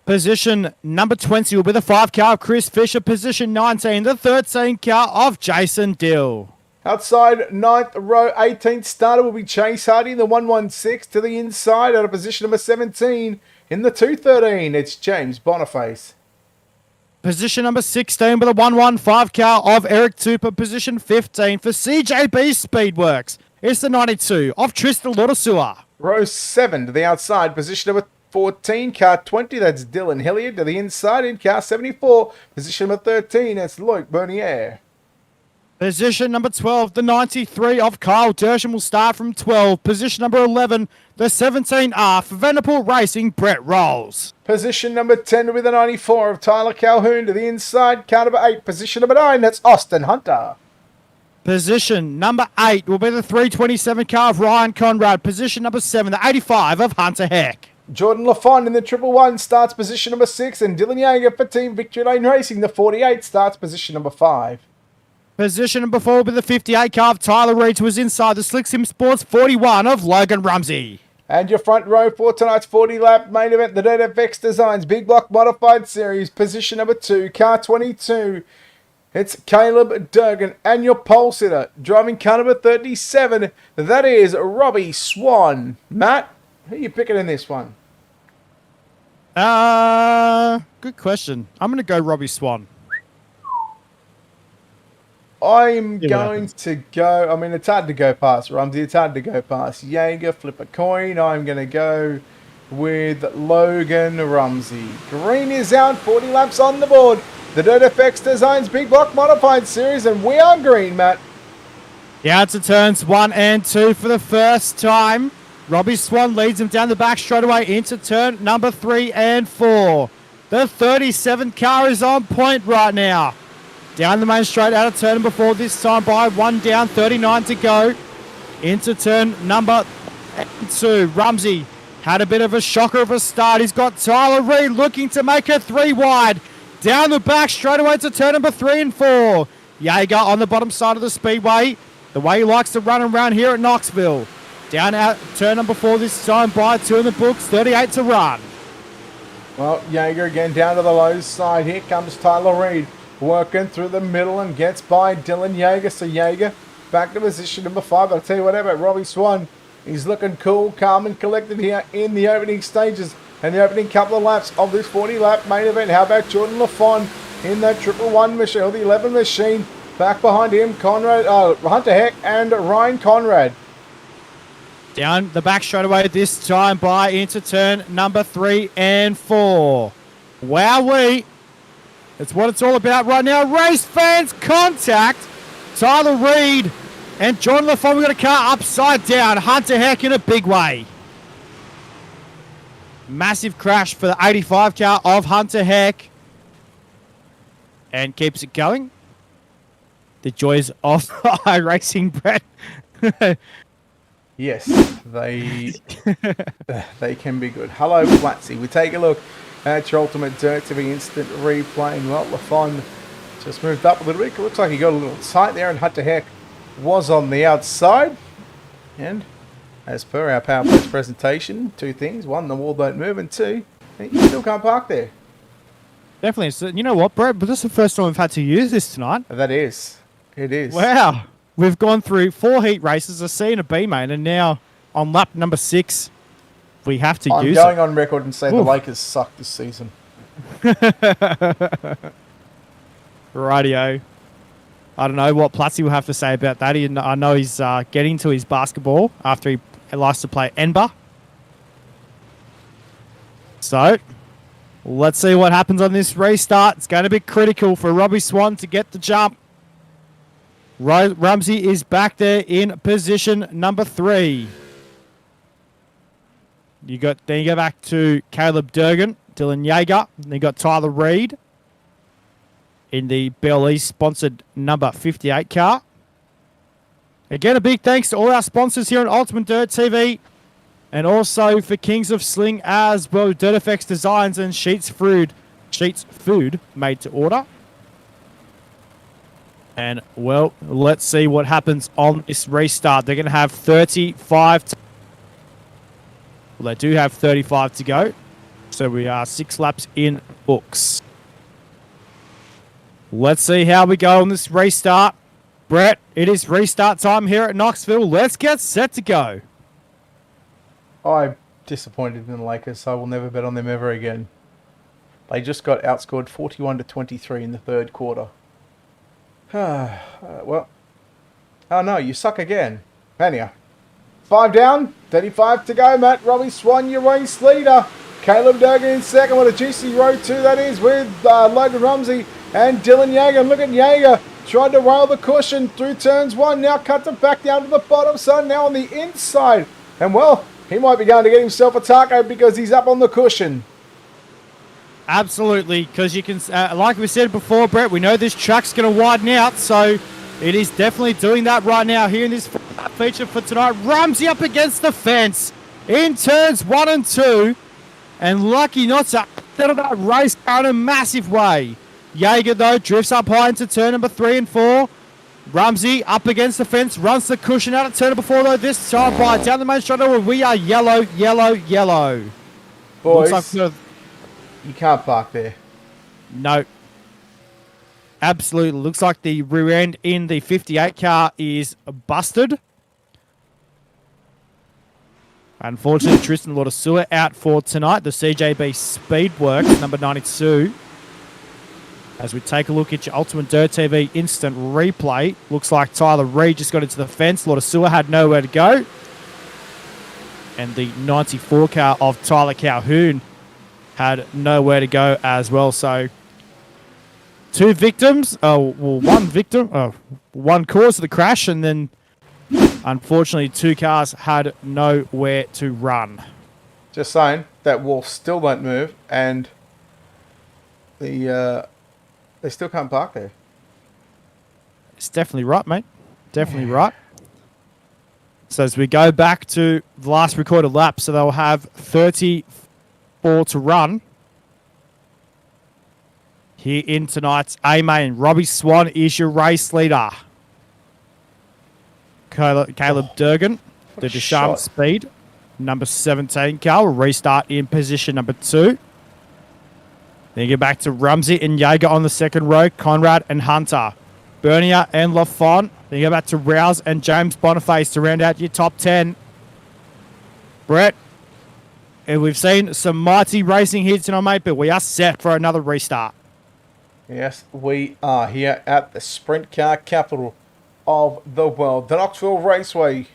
Position number 20 will be the 5 car of Chris Fisher. Position 19, the 13 car of Jason Dill. Outside 9th row, 18th starter will be Chase Hardy in the 116. To the inside, out of position number 17 in the 213, it's James Boniface. Position number 16 with a 115 car of Eric Tupper. Position 15 for CJB Speedworks. It's the 92 of Tristan Lotosua. Row 7 to the outside, position number 14, car 20, that's Dylan Hilliard. To the inside in car 74, position number 13, it's Luke Bernier. Position number 12, the 93 of Kyle Dersham will start from 12. Position number 11, the 17R for Vanderpool Racing, Brett Rolls. Position number 10 will be the 94 of Tyler Calhoun. To the inside, car number 8. Position number 9, that's Austin Hunter. Position number 8 will be the 327 car of Ryan Conrad. Position number 7, the 85 of Hunter Heck. Jordan LaFond in the 111 starts position number 6. And Dylan Yeager for Team Victory Lane Racing, the 48, starts position number 5. Position number 4 will be the 58 car of Tyler Reid, who was inside the Slick Sim Sports 41 of Logan Rumsey. And your front row for tonight's 40-lap main event, the DirtFX Designs Big Block Modified Series. Position number 2, car 22. It's Caleb Durgan. And your pole sitter, driving car number 37. That is Robbie Swan. Matt, who are you picking in this one? Good question. I'm going to go Robbie Swan. I'm going to go, I mean, it's hard to go past Rumsey. It's hard to go past Yeager. Flip a coin. I'm going to go with Logan Rumsey. Green is out. 40 laps on the board. The DirtFX Designs Big Block Modified Series, and we are green, Matt. Yeah, it's turns 1 and 2 for the first time. Robbie Swan leads him down the back straight away into turn number 3 and 4. The 37 car is on point right now. Down the main straight, out of turn number 4 this time by 1 down, 39 to go. Into turn number 2. Rumsey had a bit of a shocker of a start. He's got Tyler Reid looking to make it 3 wide. Down the back straight away to turn number 3 and 4. Yeager on the bottom side of the speedway. The way he likes to run around here at Knoxville. Down out turn number 4 this time by 2 in the books, 38 to run. Well, Yeager again down to the low side. Here comes Tyler Reid. Working through the middle and gets by Dylan Yeager. So Yeager back to position number 5. I'll tell you what about Robbie Swan. He's looking cool, calm and collected here in the opening stages and the opening couple of laps of this 40-lap main event. How about Jordan LaFond in that 111 machine, or the 11 machine? Back behind him, Hunter Heck and Ryan Conrad. Down the back straight away this time by into turn number 3 and 4. Wowee. That's what it's all about right now. Race fans, contact Tyler Reid and John LaFond. We've got a car upside down. Hunter Heck in a big way. Massive crash for the 85 car of Hunter Heck. And keeps it going. The joys of iRacing, Brett. Yes, they can be good. Hello, Flatsy. We take a look at your Ultimate Dirt TV instant replay. And well, LaFond just moved up a little bit. It looks like he got a little tight there, and Hunter Heck was on the outside. And as per our PowerPoint presentation, 2 things. 1, the wall don't move, and 2, you still can't park there. Definitely. So, you know what, Brett? But this is the first time we've had to use this tonight. That is. It is. Wow. We've gone through 4 heat races, a C and a B, mate, and now on lap number 6, we have to use it. I'm going on record and say the Lakers suck this season. Rightio. I don't know what Platzi will have to say about that. I know he's getting to his basketball after he likes to play Enba. So, let's see what happens on this restart. It's going to be critical for Robbie Swan to get the jump. Rumsey is back there in position number 3. Then you go back to Caleb Durgan, Dylan Yeager. Then you got Tyler Reid in the BLE sponsored number 58 car. Again, a big thanks to all our sponsors here on Ultimate Dirt TV, and also for Kings of Sling as well, DirtFX Designs and Sheets Food made to order. And, well, let's see what happens on this restart. They're going to have 35 to... Well, they do have 35 to go. So we are 6 laps in books. Let's see how we go on this restart. Brett, it is restart time here at Knoxville. Let's get set to go. I'm disappointed in the Lakers, so I will never bet on them ever again. They just got outscored 41-23 in the third quarter. Well, oh no, you suck again. Anyhow, 5 down, 35 to go. Matt Robbie Swan, your race leader. Caleb Durgan in second. What a juicy row 2 that is with Logan Rumsey and Dylan Yeager. Look at Yeager. Tried to rail the cushion through turns 1. Now cuts it back down to the bottom. So now on the inside. And well, he might be going to get himself a taco because he's up on the cushion. Absolutely, because you can, like we said before, Brett, we know this track's going to widen out, so it is definitely doing that right now here in this feature for tonight. Rumsey up against the fence in turns 1 and 2, and lucky not to settle that race car in a massive way. Yeager, though, drifts up high into turn number 3 and 4. Rumsey up against the fence, runs the cushion out at turn number 4, though, this time by down the main straight where we are yellow. Boys. Looks like you can't park there. No. Absolutely. Looks like the rear end in the 58 car is busted. Unfortunately, Tristan Lortasua out for tonight. The CJB Speedworks, number 92. As we take a look at your Ultimate Dirt TV instant replay, looks like Tyler Reid just got into the fence. Lortasua had nowhere to go. And the 94 car of Tyler Calhoun had nowhere to go as well. So 2 victims, one victim, one cause of the crash, and then unfortunately 2 cars had nowhere to run. Just saying, that wall still won't move, and they still can't park there. It's definitely right, mate. Definitely right. So as we go back to the last recorded lap, so they'll have 34 to run here in tonight's A-Main. Robbie Swan is your race leader. Caleb Durgan, the Deschamps Speed, number 17 car, will restart in position number 2. Then you get back to Rumsey and Yeager on the second row, Conrad and Hunter, Bernier and Lafont. Then you go back to Rouse and James Boniface to round out your top 10. Brett, and we've seen some mighty racing here tonight, mate, but we are set for another restart. Yes, we are here at the sprint car capital of the world, the Knoxville Raceway.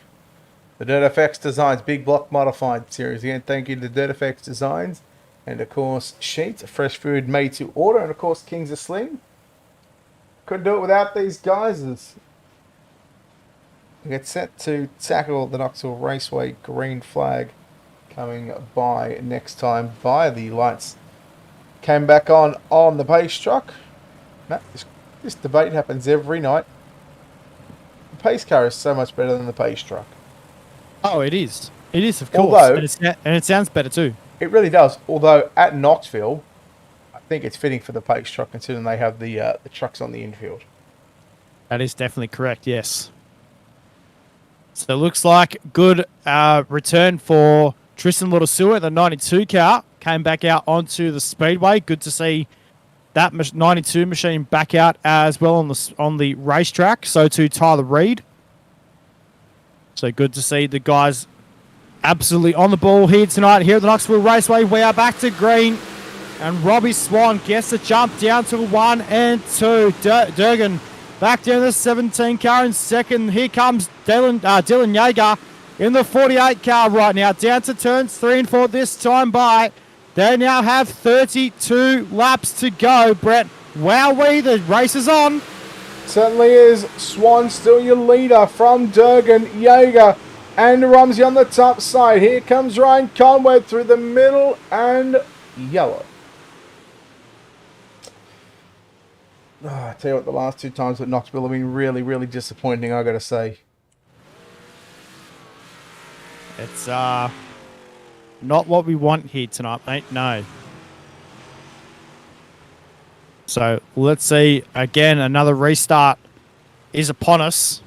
The DirtFX Designs Big Block Modified Series. Again, thank you to DirtFX Designs. And, of course, Sheets, fresh food made to order. And, of course, Kings of Sling. Couldn't do it without these guys. We get set to tackle the Knoxville Raceway green flag coming by next time via the lights. Came back on the pace truck. Matt, this debate happens every night. The pace car is so much better than the pace truck. Oh, it is. It is, of course. Although, and it sounds better too. It really does. Although at Knoxville, I think it's fitting for the pace truck considering they have the trucks on the infield. That is definitely correct, yes. So it looks like good return for Tristan Lortasua, the 92 car. Came back out onto the speedway. Good to see that 92 machine back out as well on the racetrack. So too Tyler Reid. So good to see the guys absolutely on the ball here tonight here at the Knoxville Raceway. We are back to green. And Robbie Swan gets the jump down to 1 and 2. Durgan back down to the 17 car in second. Here comes Dylan Yeager in the 48 car right now. Down to turns 3 and 4 this time by. They now have 32 laps to go, Brett. Wowee, the race is on. Certainly is. Swan still your leader from Durgan, Jaeger, and Rumsey on the top side. Here comes Ryan Conway through the middle and yellow. Oh, I tell you what, the last 2 times at Knoxville have been really, really disappointing, I gotta say. It's not what we want here tonight, mate. No. So let's see. Again, another restart is upon us.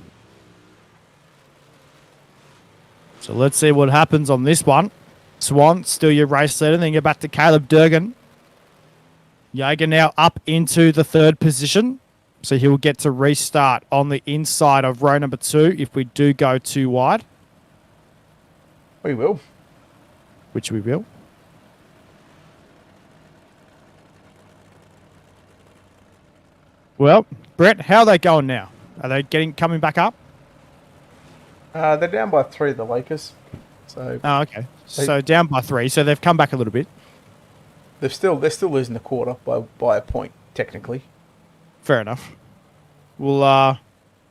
So let's see what happens on this one. Swan, still your race leader. Then you're back to Caleb Durgan. Jaeger now up into the 3rd position. So he'll get to restart on the inside of row number 2 if we do go too wide. We will. Which we will. Well, Brett, how are they going now? Are they coming back up? They're down by 3, the Lakers. So. Oh, okay. So down by 3. So they've come back a little bit. They're still losing the quarter by a point, technically. Fair enough. Well,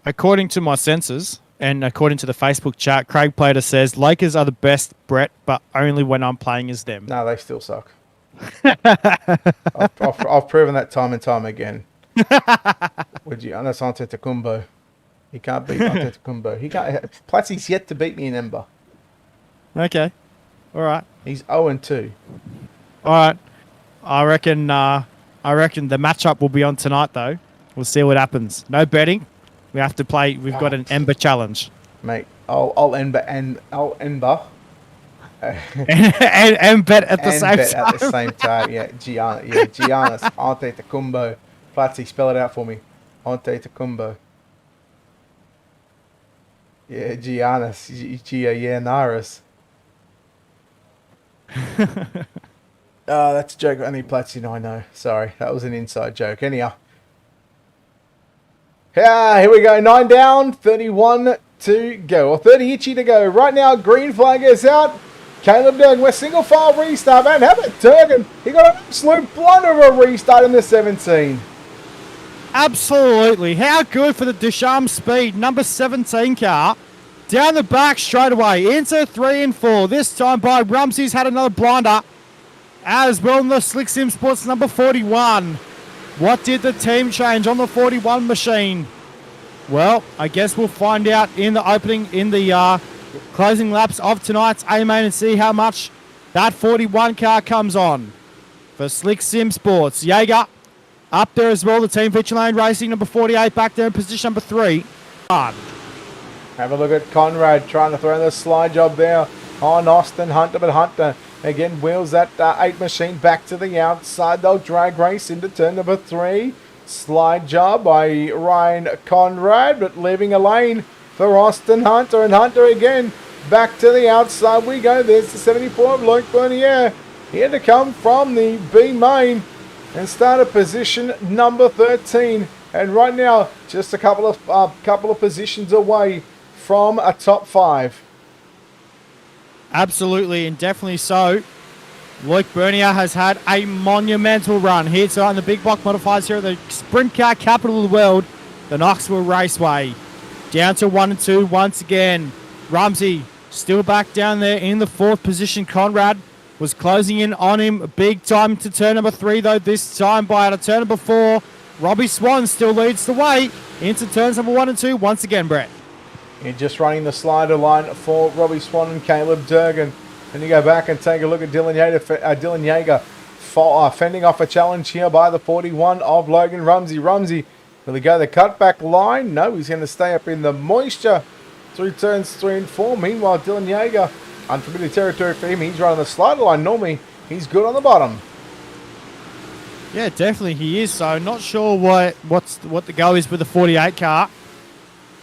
according to my sensors and according to the Facebook chat, Craig Plater says Lakers are the best, Brett, but only when I'm playing as them. No, they still suck. I've proven that time and time again. With Giannis Antetokounmpo. He can't beat Antetokounmpo. He can't. Platsy's yet to beat me in Ember. Okay. All right. He's 0-2. All right. I reckon the matchup will be on tonight, though. We'll see what happens. No betting. We have to play. We've got an Ember challenge. Mate, I'll Ember and I'll Ember. and bet at the same bet time. At the same time. Yeah, Giannis Antetokounmpo. Platsy, spell it out for me. Antetokounmpo. Yeah, Giannis. Giannaris. Oh, that's a joke. Only Platsy and I know. Sorry, that was an inside joke. Anyhow. Yeah, here we go. 9 down, 31 to go. Or 30 itchy to go. Right now, green flag is out. Caleb Durgan, we're single file restart, man. How about Durgan? He got an absolute blunder of a restart in the 17. Absolutely. How good for the Ducharme Speed, number 17 car. Down the back straight away into 3 and 4. This time by Rumsey's had another blinder. As well in the Slick Sim Sports number 41. What did the team change on the 41 machine? Well, I guess we'll find out in the closing laps of tonight's A-Main and see how much that 41 car comes on. For Slick Sim Sports, Jaeger up there as well. The team feature lane racing number 48 back there in position number 3. Have a look at Conrad trying to throw in the slide job there on Austin Hunter, but Hunter again wheels that 8 machine back to the outside. They'll drag race into turn number 3. Slide job by Ryan Conrad, but leaving a lane for Austin Hunter, and Hunter again back to the outside we go. There's the 74 of Luke Bernier. He had to come from the B main and start at position number 13, and right now just a couple of positions away from a top 5. Absolutely, and definitely so. Luke Bernier has had a monumental run here tonight in the big block modifiers here at the sprint car capital of the world, the Knoxville Raceway. Down to 1 and 2 once again. Rumsey still back down there in the 4th position. Conrad was closing in on him big time to turn number 3, though this time by out of turn number 4. Robbie Swan still leads the way into turns number 1 and 2 once again, Brett. You're just running the slider line for Robbie Swan and Caleb Durgan. And you go back and take a look at Dylan Jaeger fending off a challenge here by the 41 of Logan Rumsey. Rumsey, will he go the cutback line? No, he's going to stay up in the moisture through turns 3 and 4. Meanwhile, Dylan Jaeger, unfamiliar territory for him. He's running the slider line. Normally, he's good on the bottom. Yeah, definitely he is. So not sure what the go is with the 48 car.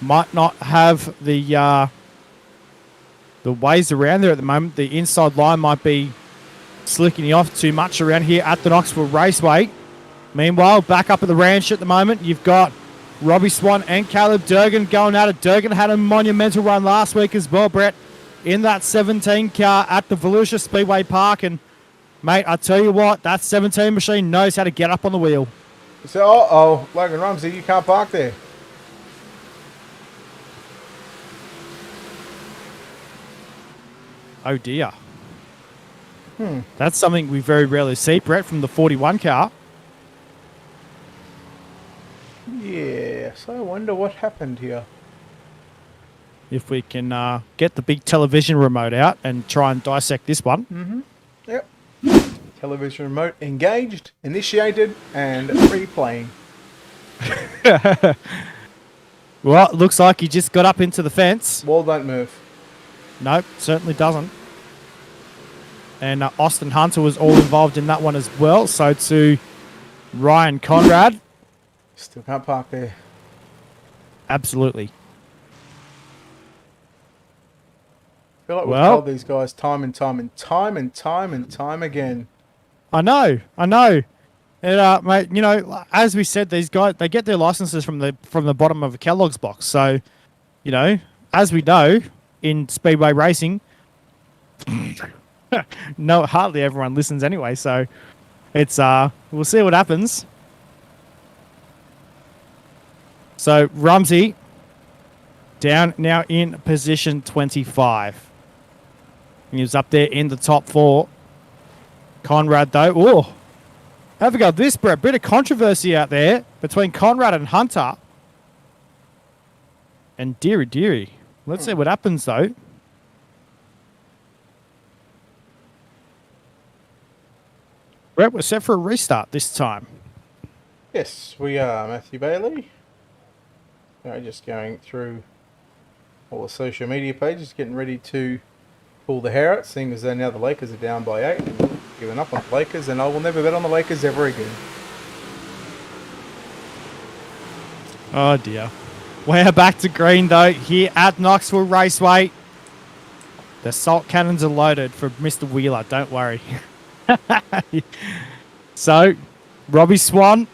Might not have the ways around there at the moment. The inside line might be slicking off too much around here at the Knoxville Raceway. Meanwhile, back up at the ranch at the moment, you've got Robbie Swan and Caleb Durgan going at it. Durgan had a monumental run last week as well, Brett, in that 17 car at the Volusia Speedway Park. And, mate, I tell you what, that 17 machine knows how to get up on the wheel. So, Logan Rumsey, you can't park there. Oh, dear. That's something we very rarely see, Brett, from the 41 car. Yeah, so I wonder what happened here. If we can get the big television remote out and try and dissect this one. Yep. Television remote engaged, initiated, and replaying. Well, it looks like he just got up into the fence. Wall don't move. Nope, certainly doesn't. And Austin Hunter was all involved in that one as well. So to Ryan Conrad. Still can't park there. Absolutely. I feel like we've told these guys time and time again. I know. And, mate, you know, as we said, these guys, they get their licenses from the bottom of a Kellogg's box. So, you know, as we know, in speedway racing, no, hardly everyone listens anyway. So it's, we'll see what happens. So Rumsey down now in position 25. He was up there in the top 4. Conrad, though, oh, have we got this, Brett? Bit of controversy out there between Conrad and Hunter. And dearie. Let's see what happens, though. Brett, we're set for a restart this time. Yes, we are, Matthew Bailey. Just going through all the social media pages, getting ready to pull the hair out, seeing as though now the Lakers are down by 8. Giving up on the Lakers, and I will never bet on the Lakers ever again. Oh, dear. We're back to green, though, here at Knoxville Raceway. The salt cannons are loaded for Mr. Wheeler, don't worry. So, Robbie Swan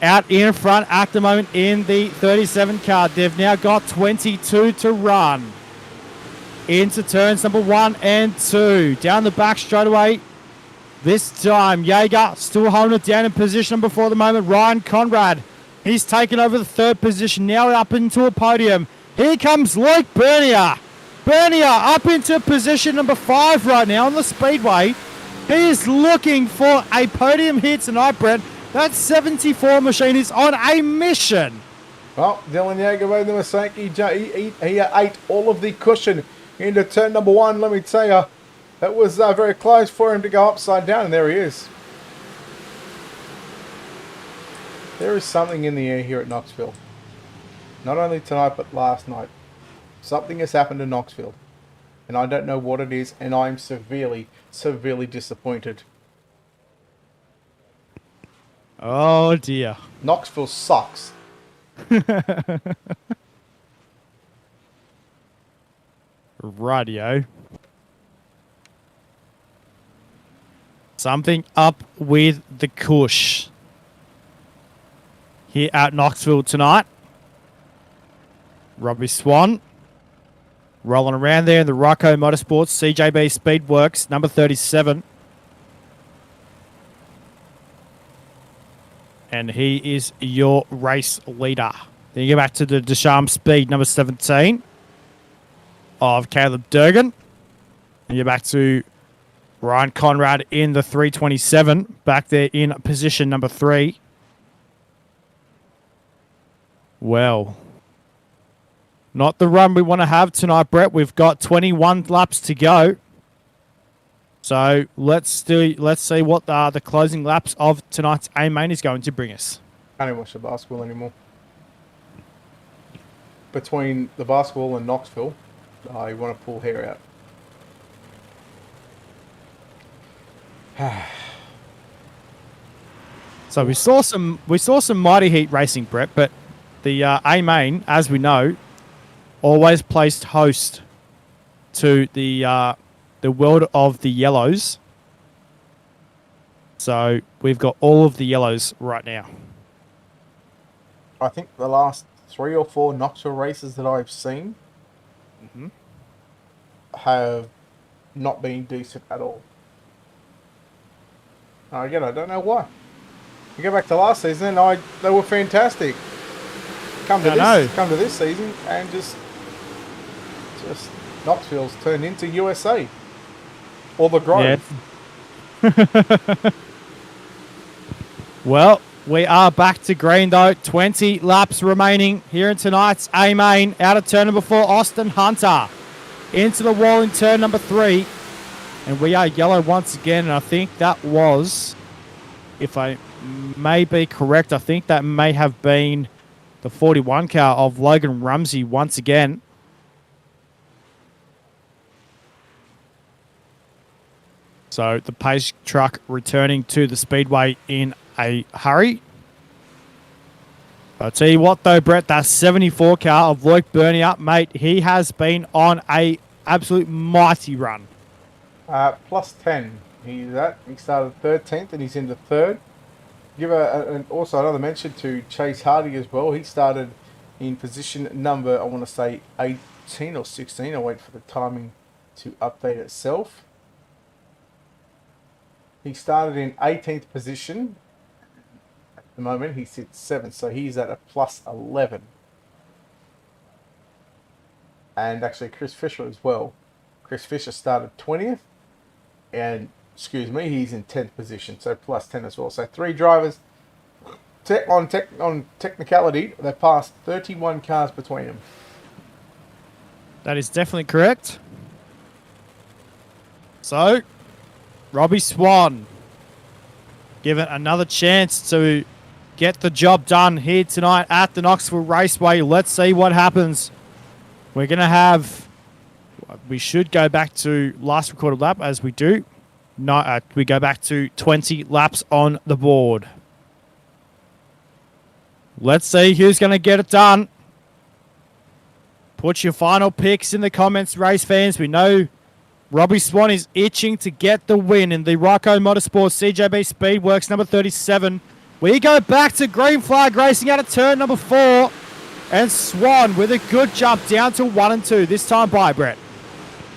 out in front at the moment in the 37 car. They've now got 22 to run. Into turns number 1 and 2. Down the back straight away. This time, Jaeger still holding it down in position number 4 at the moment. Ryan Conrad, he's taken over the 3rd position. Now up into a podium. Here comes Luke Bernier. Bernier up into position number 5 right now on the speedway. He is looking for a podium here tonight, Brett. That 74 machine is on a mission. Well, Dylan Jaeger made the mistake. He ate all of the cushion into turn number 1. Let me tell you, that was very close for him to go upside down, and there he is. There is something in the air here at Knoxville. Not only tonight, but last night. Something has happened to Knoxville, and I don't know what it is, and I'm severely disappointed. Oh, dear. Knoxville sucks. Radio. Something up with the Cush here at Knoxville tonight. Robbie Swan rolling around there in the Ryco Motorsports CJB Speedworks number 37. And he is your race leader. Then you go back to the Deschamps Speed number 17 of Caleb Durgan. And you're back to Ryan Conrad in the 327. Back there in position number 3. Well, not the run we want to have tonight, Brett. We've got 21 laps to go. So let's see what the closing laps of tonight's A-Main is going to bring us. I don't watch the basketball anymore. Between the basketball and Knoxville, I want to pull hair out. So we saw some Mighty Heat racing, Brett, but the A-Main, as we know, always placed host to the world of the yellows. So we've got all of the yellows right now. I think the last 3 or 4 Knoxville races that I've seen have not been decent at all. Again, I don't know why. You go back to last season, they were fantastic. Come to this season, and just Knoxville's turned into USA. Or the Grove. Yeah. Well, we are back to green though. 20 laps remaining here in tonight's A main. Out of turn number 4, Austin Hunter. Into the wall in turn number 3. And we are yellow once again. And I think that was, if I may be correct, I think that may have been the 41 car of Logan Rumsey once again. So the pace truck returning to the speedway in a hurry. I'll tell you what though, Brett, that 74 car of Luke Bernier, mate, he has been on a absolute mighty run. Plus 10. He started 13th and he's into 3rd. Give also another mention to Chase Hardy as well. He started in position number, I want to say 18 or 16. I'll wait for the timing to update itself. He started in 18th position. At the moment, he sits 7th, so he's at a plus 11. And actually, Chris Fisher as well. Chris Fisher started 20th. And, excuse me, he's in 10th position, so plus 10 as well. So 3 drivers, on technicality, they passed 31 cars between them. That is definitely correct. So, Robbie Swan given another chance to get the job done here tonight at the Knoxville Raceway. Let's see what happens. We're going to have... We should go back to last recorded lap as we do. No, we go back to 20 laps on the board. Let's see who's going to get it done. Put your final picks in the comments, race fans. We know Robbie Swan is itching to get the win in the Ryco Motorsports CJB Speedworks number 37. We go back to green flag racing out of turn number 4. And Swan with a good jump down to 1 and 2. This time by Brett.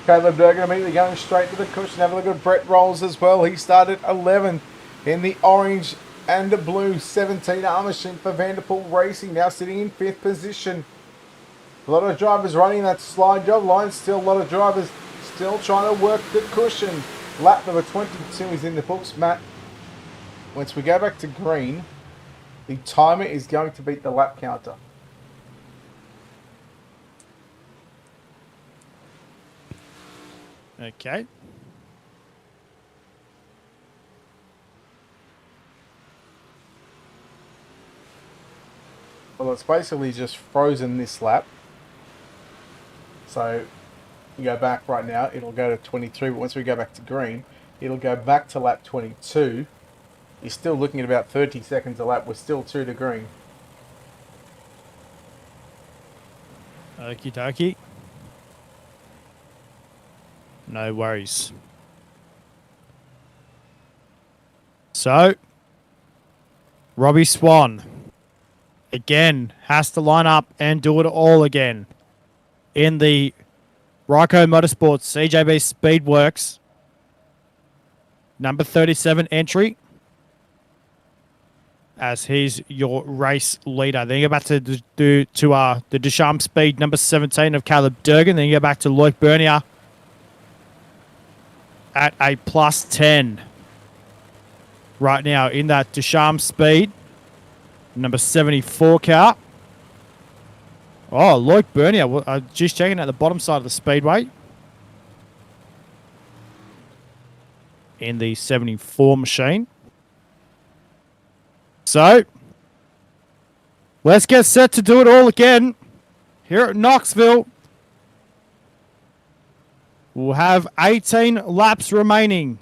Caleb Durgan immediately going straight to the cushion. Have a look at Brett Rolls as well. He started 11th in the orange and the blue 17 arm machine for Vanderpool Racing. Now sitting in 5th position. A lot of drivers running that slide job line. Still a lot of drivers still trying to work the cushion. Lap number 22 is in the books, Matt. Once we go back to green, the timer is going to beat the lap counter. Okay. Well, it's basically just frozen this lap. So, you go back right now, it'll go to 23, but once we go back to green, it'll go back to lap 22. You're still looking at about 30 seconds a lap. We're still 2 to green. Okie dokie. No worries. So, Robbie Swan, again, has to line up and do it all again in the Ryco Motorsports CJB Speedworks number 37 entry as he's your race leader. Then you go back to the Duchamp Speed number 17 of Caleb Durgan. Then you go back to Luke Bernier at a plus 10 right now in that Duchamp Speed number 74 car. Oh, Luke Bernier, just checking at the bottom side of the speedway in the 74 machine. So, let's get set to do it all again here at Knoxville. We'll have 18 laps remaining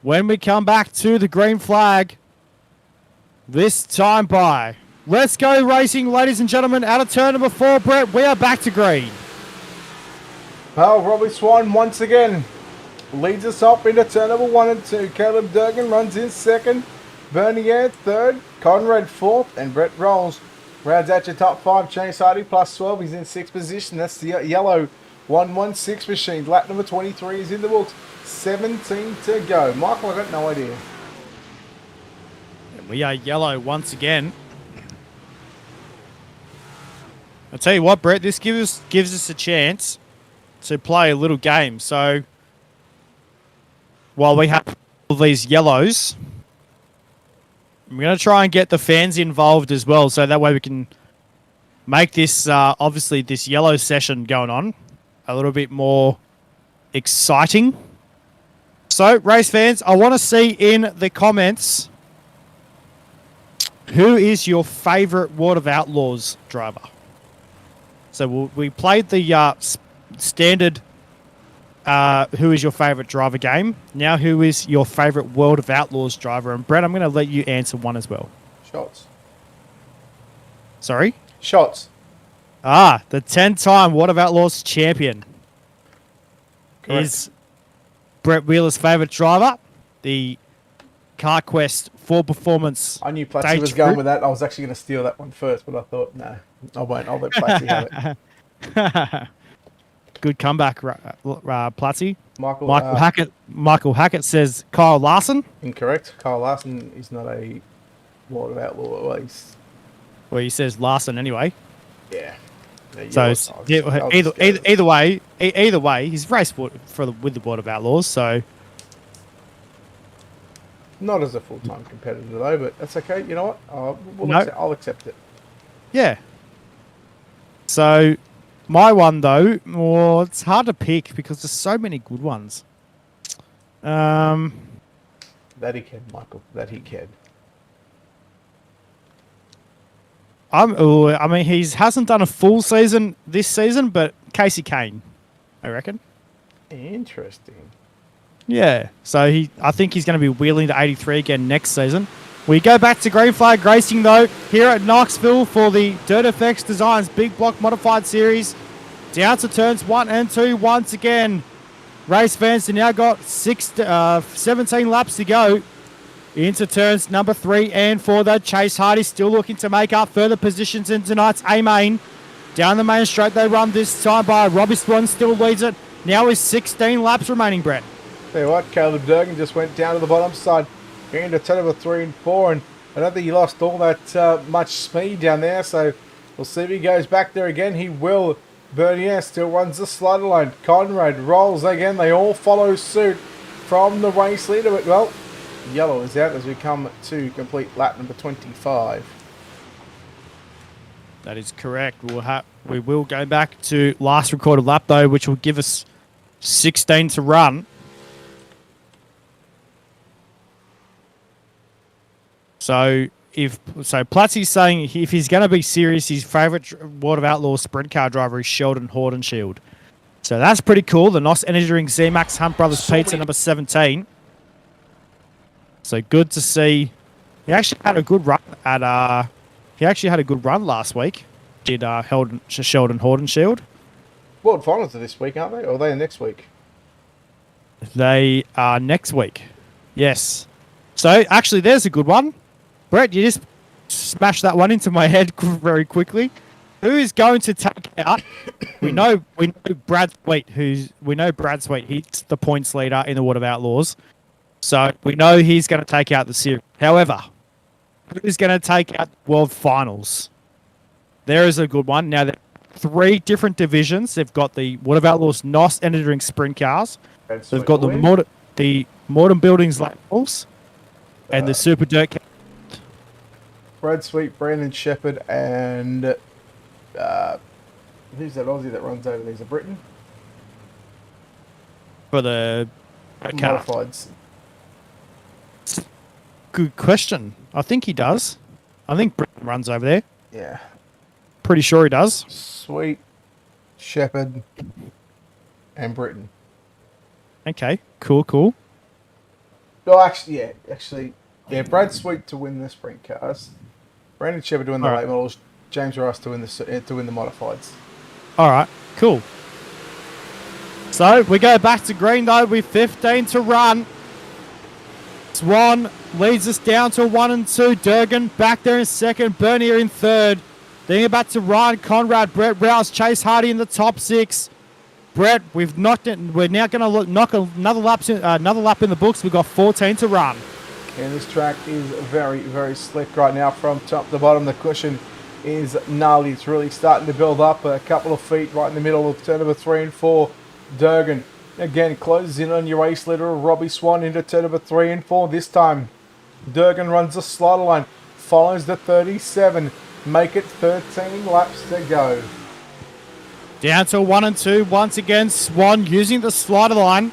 when we come back to the green flag. This time by. Let's go racing, ladies and gentlemen. Out of turn number 4, Brett, we are back to green. Well, Robbie Swan once again leads us up into turn number 1 and 2. Caleb Durgan runs in 2nd. Bernier 3rd. Conrad 4th. And Brett Rolls rounds out your top 5. Chase Hardy plus 12. He's in 6th position. That's the yellow 116 machine. Lap number 23 is in the books. 17 to go. Michael, I got no idea. And we are yellow once again. I'll tell you what, Brett, this gives us a chance to play a little game. So while we have all these yellows, I'm going to try and get the fans involved as well, so that way we can make this, obviously, this yellow session going on a little bit more exciting. So, race fans, I want to see in the comments, who is your favourite World of Outlaws driver? So we played the standard who is your favourite driver game. Now, who is your favourite World of Outlaws driver? And Brett, I'm going to let you answer one as well. Shots. Sorry? Shots. The 10-time World of Outlaws champion. Correct. Is Brett Wheeler's favourite driver, the CarQuest 4 Performance. I knew Platzy was going with that. I was actually going to steal that one first, but I thought, no, I won't. I'll let Platzy have it. Good comeback, Platzy. Michael Hackett says Kyle Larson. Incorrect. Kyle Larson is not a World of Outlaw. Well, he says Larson anyway. Yeah. So either way, he's raced with the World of Outlaws. So not as a full-time competitor though, but that's okay. You know what? I'll accept it. Yeah. So my one though, well, it's hard to pick because there's so many good ones. That he can, Michael. That he can. I mean, he hasn't done a full season this season, but Casey Kane, I reckon. Interesting. Yeah, so I think he's going to be wheeling to 83 again next season. We go back to Green Flag Racing, though, here at Knoxville for the DirtFX Designs Big Block Modified Series. Down to turns 1 and 2 once again. Race fans have now got 17 laps to go. Into turns number 3 and 4, though. Chase Hardy still looking to make up further positions in tonight's A-Main. Down the main straight they run this time by Robbie Swan, still leads it. Now is 16 laps remaining, Brett. Tell you what, Caleb Durgan just went down to the bottom side, into turn number 3 and 4, and I don't think he lost all that much speed down there, so we'll see if he goes back there again. He will. Bernier still runs the slider line. Conrad rolls again. They all follow suit from the race leader, but well, yellow is out as we come to complete lap number 25. That is correct. We will go back to last recorded lap though, which will give us 16 to run. So Platzy's saying if he's going to be serious, his favourite World of Outlaws sprint car driver is Sheldon Hordenshield. So that's pretty cool. The NOS Energy Drink Z-Max Hunt Brothers Pizza number 17. So good to see. He actually had a good run at. He actually had a good run last week. Did Sheldon Hordenshield. World finals are this week, aren't they? Or are they next week? They are next week. Yes. So actually, there's a good one. Brett, you just smashed that one into my head very quickly. Who is going to take out? We know Brad Sweet. He's the points leader in the World of Outlaws. So we know he's going to take out the series. However, who's going to take out the World Finals? There is a good one. Now, there are 3 different divisions. They've got the World of Outlaws NOS entering sprint cars. They've got the Modern Buildings labels and the Super Dirt. Brad Sweet, Brandon Shepherd, and who's that Aussie that runs over there? Is it Britain? For the Modifieds. Good question. I think he does. I think Britain runs over there. Yeah. Pretty sure he does. Sweet, Shepherd, and Britain. Okay. Cool. Oh, actually, Brad Sweet to win the sprint cars. Brandon Shepherd to win the late models. James Rice to win the modifieds. All right. Cool. So we go back to green though with 15 to run. Swan leads us down to 1 and 2. Durgan back there in second. Bernier in third. Then back to Ryan Conrad, Brett Rouse, Chase Hardy in the top 6. Brett, we've knocked it. We're now going to knock another lap in the books. We've got 14 to run. And this track is very, very slick right now from top to bottom. The cushion is gnarly. It's really starting to build up a couple of feet right in the middle of turn number 3 and 4. Durgan again closes in on your race leader, Robbie Swan, into turn number 3 and 4. This time, Durgan runs the slider line, follows the 37. Make it 13 laps to go. Down to 1 and 2. Once again, Swan using the slider line.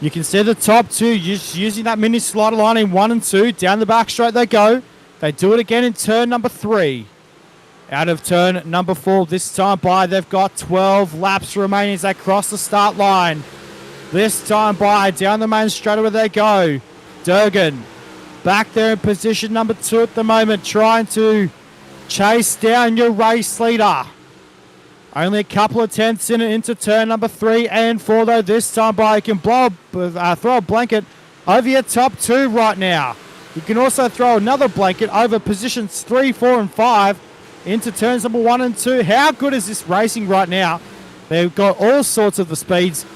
You can see the top two just using that mini slider line in 1 and 2. Down the back straight they go. They do it again in turn number 3. Out of turn number 4 this time by. They've got 12 laps remaining as they cross the start line. This time by. Down the main straightaway they go. Durgan back there in position number 2 at the moment, trying to chase down your race leader. Only a couple of tenths in it into turn number 3 and 4 though. This time by, you can throw a blanket over your top 2 right now. You can also throw another blanket over positions 3, 4 and 5 into turns number 1 and 2. How good is this racing right now? They've got all sorts of the speeds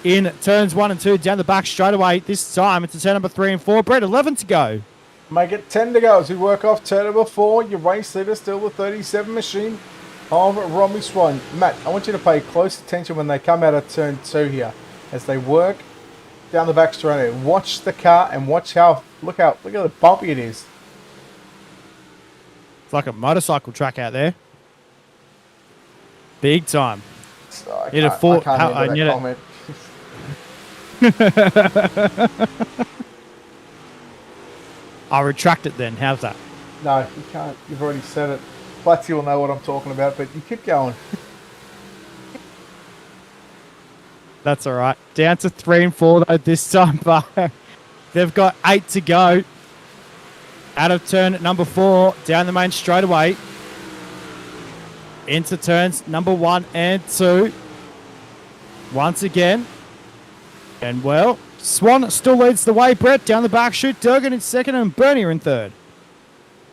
in turns 1 and 2 down the back straightaway. This time into turn number 3 and 4. Brett, 11 to go. Make it 10 to go as we work off turn number 4. Your race leader still the 37 machine of Robbie Swan. Matt, I want you to pay close attention when they come out of turn 2 here as they work down the back straight. Watch the car and watch how look at the bumpy it is. It's like a motorcycle track out there. Big time. So I Hit a can't, four. I can't I handle knew that it. comment. I'll retract it then. How's that? No, you can't. You've already said it. Platzi will know what I'm talking about, but you keep going. That's all right. Down to 3 and 4 though this time, but they've got 8 to go. Out of turn number 4, down the main straightaway. Into turns number 1 and 2. Once again. And well, Swan still leads the way. Brett down the back chute. Durgan in second and Bernier in third.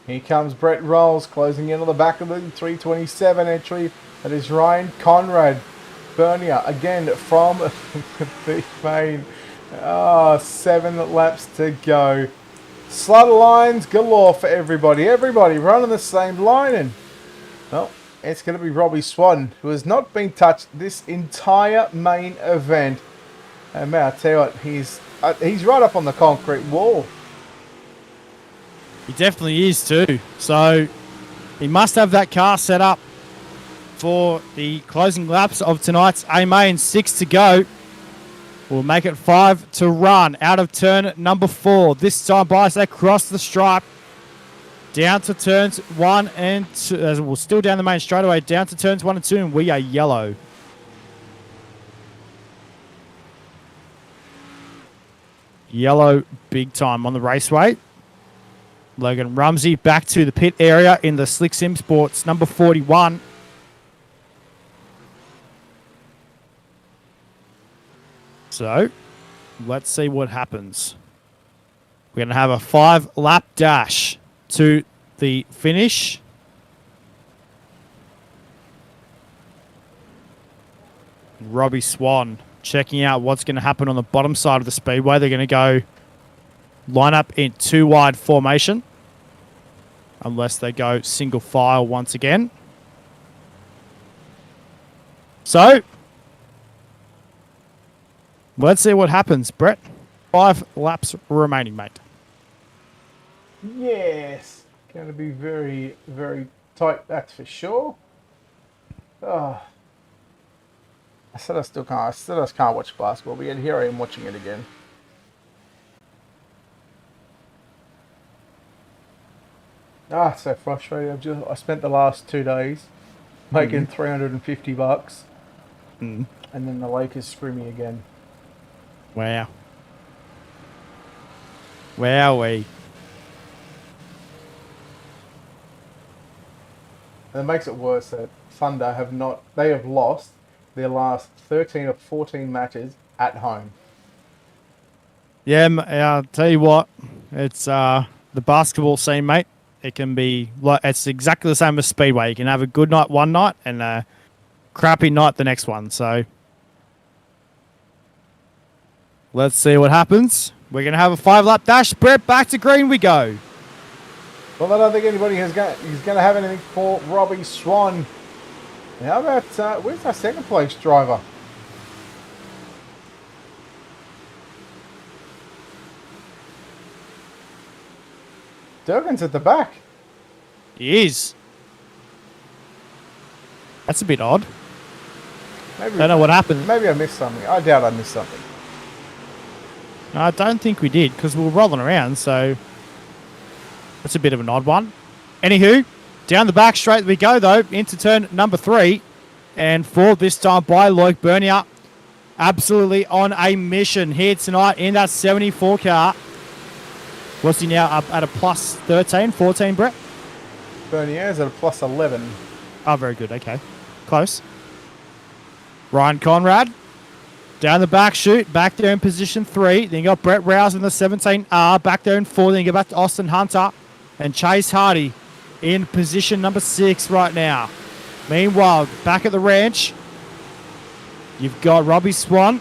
Here comes Brett Rolls closing in on the back of the 327 entry. That is Ryan Conrad. Bernier again from the main. 7 laps to go. Slaughter lines galore for everybody. Everybody running the same line. And, well, it's going to be Robbie Swan, who has not been touched this entire main event. And man, I tell you what, he's right up on the concrete wall. He definitely is too. So he must have that car set up for the closing laps of tonight's A main. 6 to go. We'll make it 5 to run out of turn number 4. This time by as they cross the stripe. Down to turns 1 and 2. We're still down the main straightaway. Down to turns 1 and 2, and we are yellow. Yellow big time on the raceway. Logan Rumsey back to the pit area in the Slick Sim Sports number 41. So, let's see what happens. We're going to have a 5-lap dash to the finish. Robbie Swan checking out what's going to happen on the bottom side of the speedway. They're going to go line up in 2-wide formation. Unless they go single file once again. So, let's see what happens, Brett. 5 laps remaining, mate. Yes. Going to be very, very tight, that's for sure. Oh. I said I just can't watch basketball, but yet here I am watching it again. It's so frustrating. I spent the last 2 days making $350, and then the Lakers screw me again. Wow. Wowee. And it makes it worse that Thunder have lost their last 13 or 14 matches at home. Yeah, I'll tell you what. It's the basketball scene, mate. It can be like it's exactly the same as Speedway. You can have a good night one night and a crappy night the next one. So let's see what happens. We're going to have a 5-lap dash. Brett, back to green we go. Well, I don't think anybody is going to have anything for Robbie Swan. How about, where's our second place driver? Durgan's at the back. He is. That's a bit odd. Maybe Don't know what happened. Maybe I missed something. I doubt I missed something. No, I don't think we did because we were rolling around, so that's a bit of an odd one. Anywho, down the back straight we go, though, into turn number 3. And 4 this time by Loic Bernier. Absolutely on a mission here tonight in that 74 car. What's he now up at a plus 13, 14, Brett? Bernier's at a plus 11. Oh, very good. Okay. Close. Ryan Conrad. Down the back chute. Back there in position 3. Then you got Brett Rouse in the 17R. Back there in 4. Then you go back to Austin Hunter. And Chase Hardy in position number 6 right now. Meanwhile, back at the ranch, you've got Robbie Swan.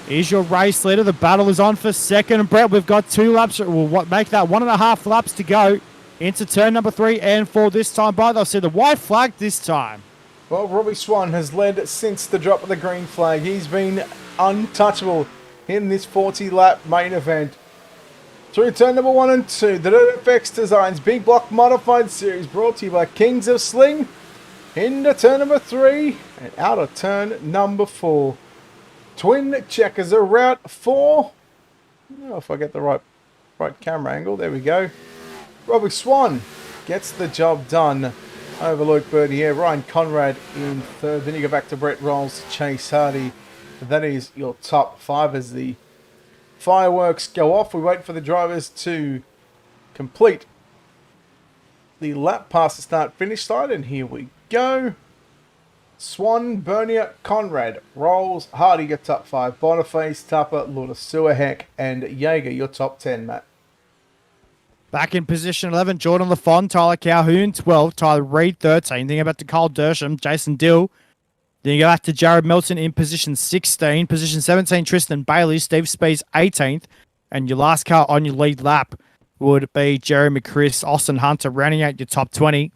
He's your race leader. The battle is on for second. And Brett, we've got 2 laps. We'll make that 1.5 laps to go into turn number 3 and 4 this time by. They'll see the white flag this time. Well, Robbie Swan has led since the drop of the green flag. He's been untouchable in this 40-lap main event. Through turn number 1 and 2, the DirtFX Designs Big Block Modified Series brought to you by Kings of Sling. Into turn number 3 and out of turn number 4. Twin checkers are route 4. Oh, if I get the right camera angle, there we go. Robbie Swan gets the job done over Loic Bernier. Ryan Conrad in 3rd. Then you go back to Brett Rolls, Chase Hardy. That is your top 5 as the fireworks go off. We wait for the drivers to complete the lap past the start-finish side, and here we go. Swan, Bernier, Conrad, Rolls, Hardy your top 5, Boniface, Tupper, Lunasua, Heck, and Jaeger your top 10, Matt. Back in position 11, Jordan Lafon, Tyler Calhoun, 12, Tyler Reed, 13. Then you go back to Cole Dersham, Jason Dill. Then you go back to Jared Milton in position 16. Position 17, Tristan Bailey, Steve Spees, 18th. And your last car on your lead lap would be Jeremy Chris, Austin Hunter, rounding out your top 20.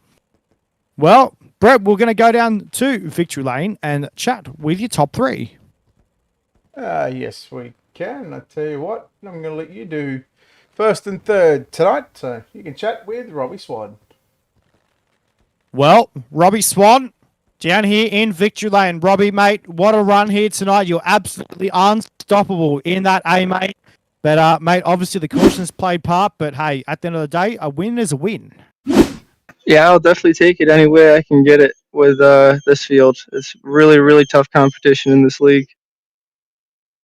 Well, Brett, we're going to go down to victory lane and chat with your top 3. Yes, we can. I tell you what, I'm going to let you do 1st and 3rd tonight, so you can chat with Robbie Swan. Well, Robbie Swan, down here in victory lane. Robbie, mate, what a run here tonight. You're absolutely unstoppable in that A, mate. But, mate, obviously the cautions played part, but, hey, at the end of the day, a win is a win. Yeah, I'll definitely take it any way I can get it with this field. It's really, really tough competition in this league.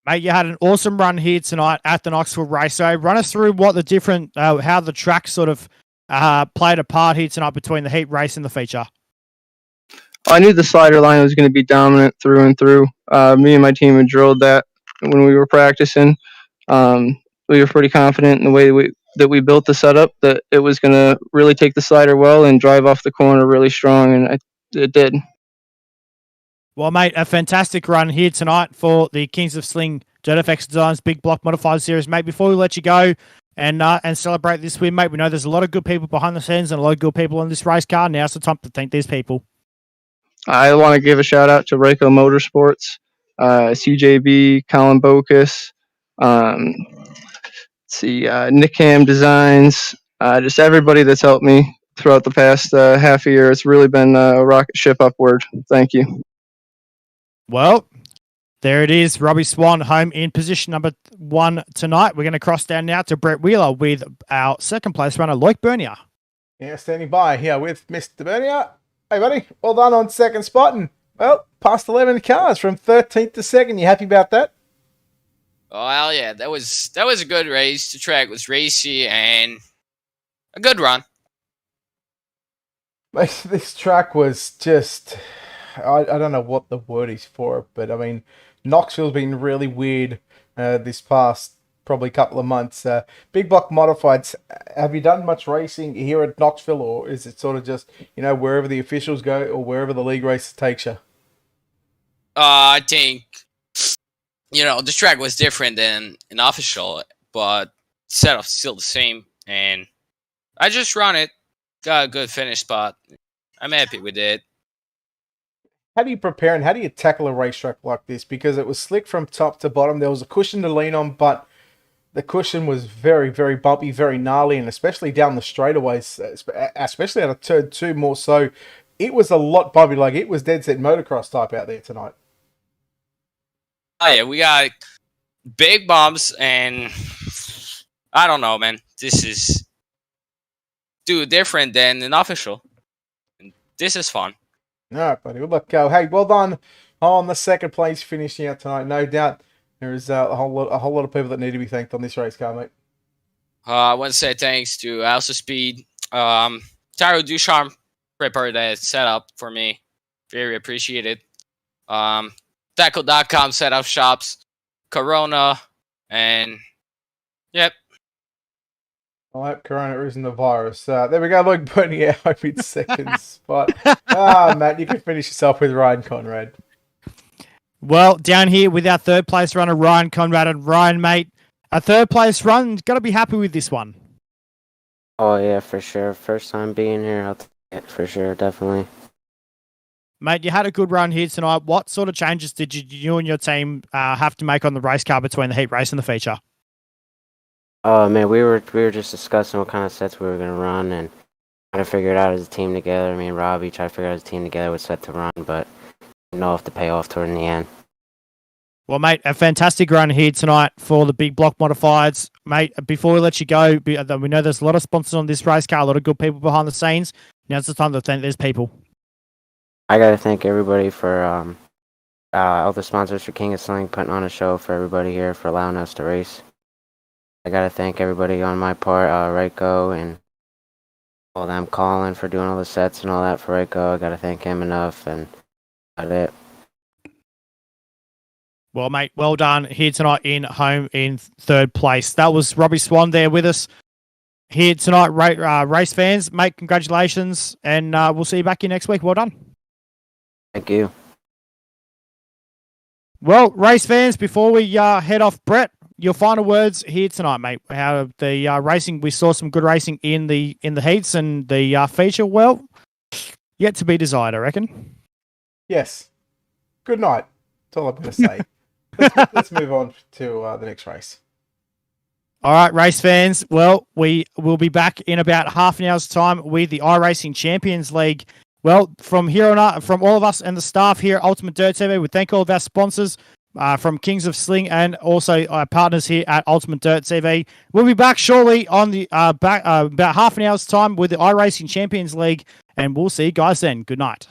Mate, you had an awesome run here tonight at the Knoxville Raceway. Run us through what the different, how the track sort of played a part here tonight between the heat race and the feature. I knew the slider line was going to be dominant through and through. Me and my team had drilled that when we were practicing. We were pretty confident in the way that we built the setup, that it was going to really take the slider well and drive off the corner really strong, and it did. Well, mate, a fantastic run here tonight for the Kings of Sling DirtFX Designs Big Block Modified Series, mate. Before we let you go and celebrate this win, mate, we know there's a lot of good people behind the scenes and a lot of good people in this race car. Now's the time to thank these people. I want to give a shout out to Rayco Motorsports, CJB, Colin Bocus, Nick Ham Designs, just everybody that's helped me throughout the past half a year. It's really been a rocket ship upward. Thank you. Well, there it is. Robbie Swan home in position number 1 tonight. We're going to cross down now to Brett Wheeler with our second place runner, Loic Bernier. Yeah, standing by here with Mr. Bernier. Hey, buddy. Well done on second spot. And, well, past 11 cars from 13th to 2nd. You happy about that? Well, yeah, that was a good race. The track was racy and a good run. This track was just, I don't know what the word is for it, but I mean, Knoxville's been really weird this past probably couple of months. Big Block Modifieds, have you done much racing here at Knoxville, or is it sort of just, wherever the officials go or wherever the league race takes you? I think, the track was different than an official, but setup's still the same, and I just run it. Got a good finish spot. I'm happy with it. How do you prepare and how do you tackle a racetrack like this? Because it was slick from top to bottom. There was a cushion to lean on, but the cushion was very, very bumpy, very gnarly, and especially down the straightaways, especially out of turn 2 more so. It was a lot bumpy. Like, it was dead set motocross type out there tonight. Oh yeah, we got big bumps, and I don't know, man. This is different than an official. This is fun. All right, buddy. Well, look, hey, well done on the second place finishing out tonight. No doubt there is a whole lot of people that need to be thanked on this race car, mate. I want to say thanks to Alpha Speed, Tyro Ducharme prepared that setup for me. Very appreciated. Tackle.com setup shops, Corona, and yep. I hope Corona isn't the virus. There we go, Luke Bernie out in second spot. Matt, you can finish yourself with Ryan Conrad. Well, down here with our third place runner, Ryan Conrad. And Ryan, mate, a third place run, got to be happy with this one. Oh, yeah, for sure. First time being here, I'll take it for sure, definitely. Mate, you had a good run here tonight. What sort of changes did you and your team have to make on the race car between the heat race and the feature? Oh, man, we were just discussing what kind of sets we were going to run and trying to figure it out as a team together. Me and Robbie tried to figure out as a team together what set to run, but didn't know if to pay off toward in the end. Well, mate, a fantastic run here tonight for the big block modifieds. Mate, before we let you go, we know there's a lot of sponsors on this race car, a lot of good people behind the scenes. Now's the time to thank these people. I got to thank everybody for all the sponsors for King of Sling, putting on a show for everybody here, for allowing us to race. I got to thank everybody on my part, Reiko, and all them calling for doing all the sets and all that for Reiko. I got to thank him enough, and that's it. Well, mate, well done here tonight in third place. That was Robbie Swan there with us here tonight, race fans. Mate, congratulations, and we'll see you back here next week. Well done. Thank you. Well, race fans, before we head off, Brett, your final words here tonight, mate. How the racing? We saw some good racing in the heats and the feature. Well, yet to be desired, I reckon. Yes. Good night. That's all I'm going to say. Let's move on to the next race. All right, race fans. Well, we will be back in about half an hour's time with the iRacing Champions League. Well, from here on out, from all of us and the staff here at Ultimate Dirt TV, we thank all of our sponsors from Kings of Sling and also our partners here at Ultimate Dirt TV. We'll be back shortly on the about half an hour's time with the iRacing Champions League, and we'll see you guys then. Good night.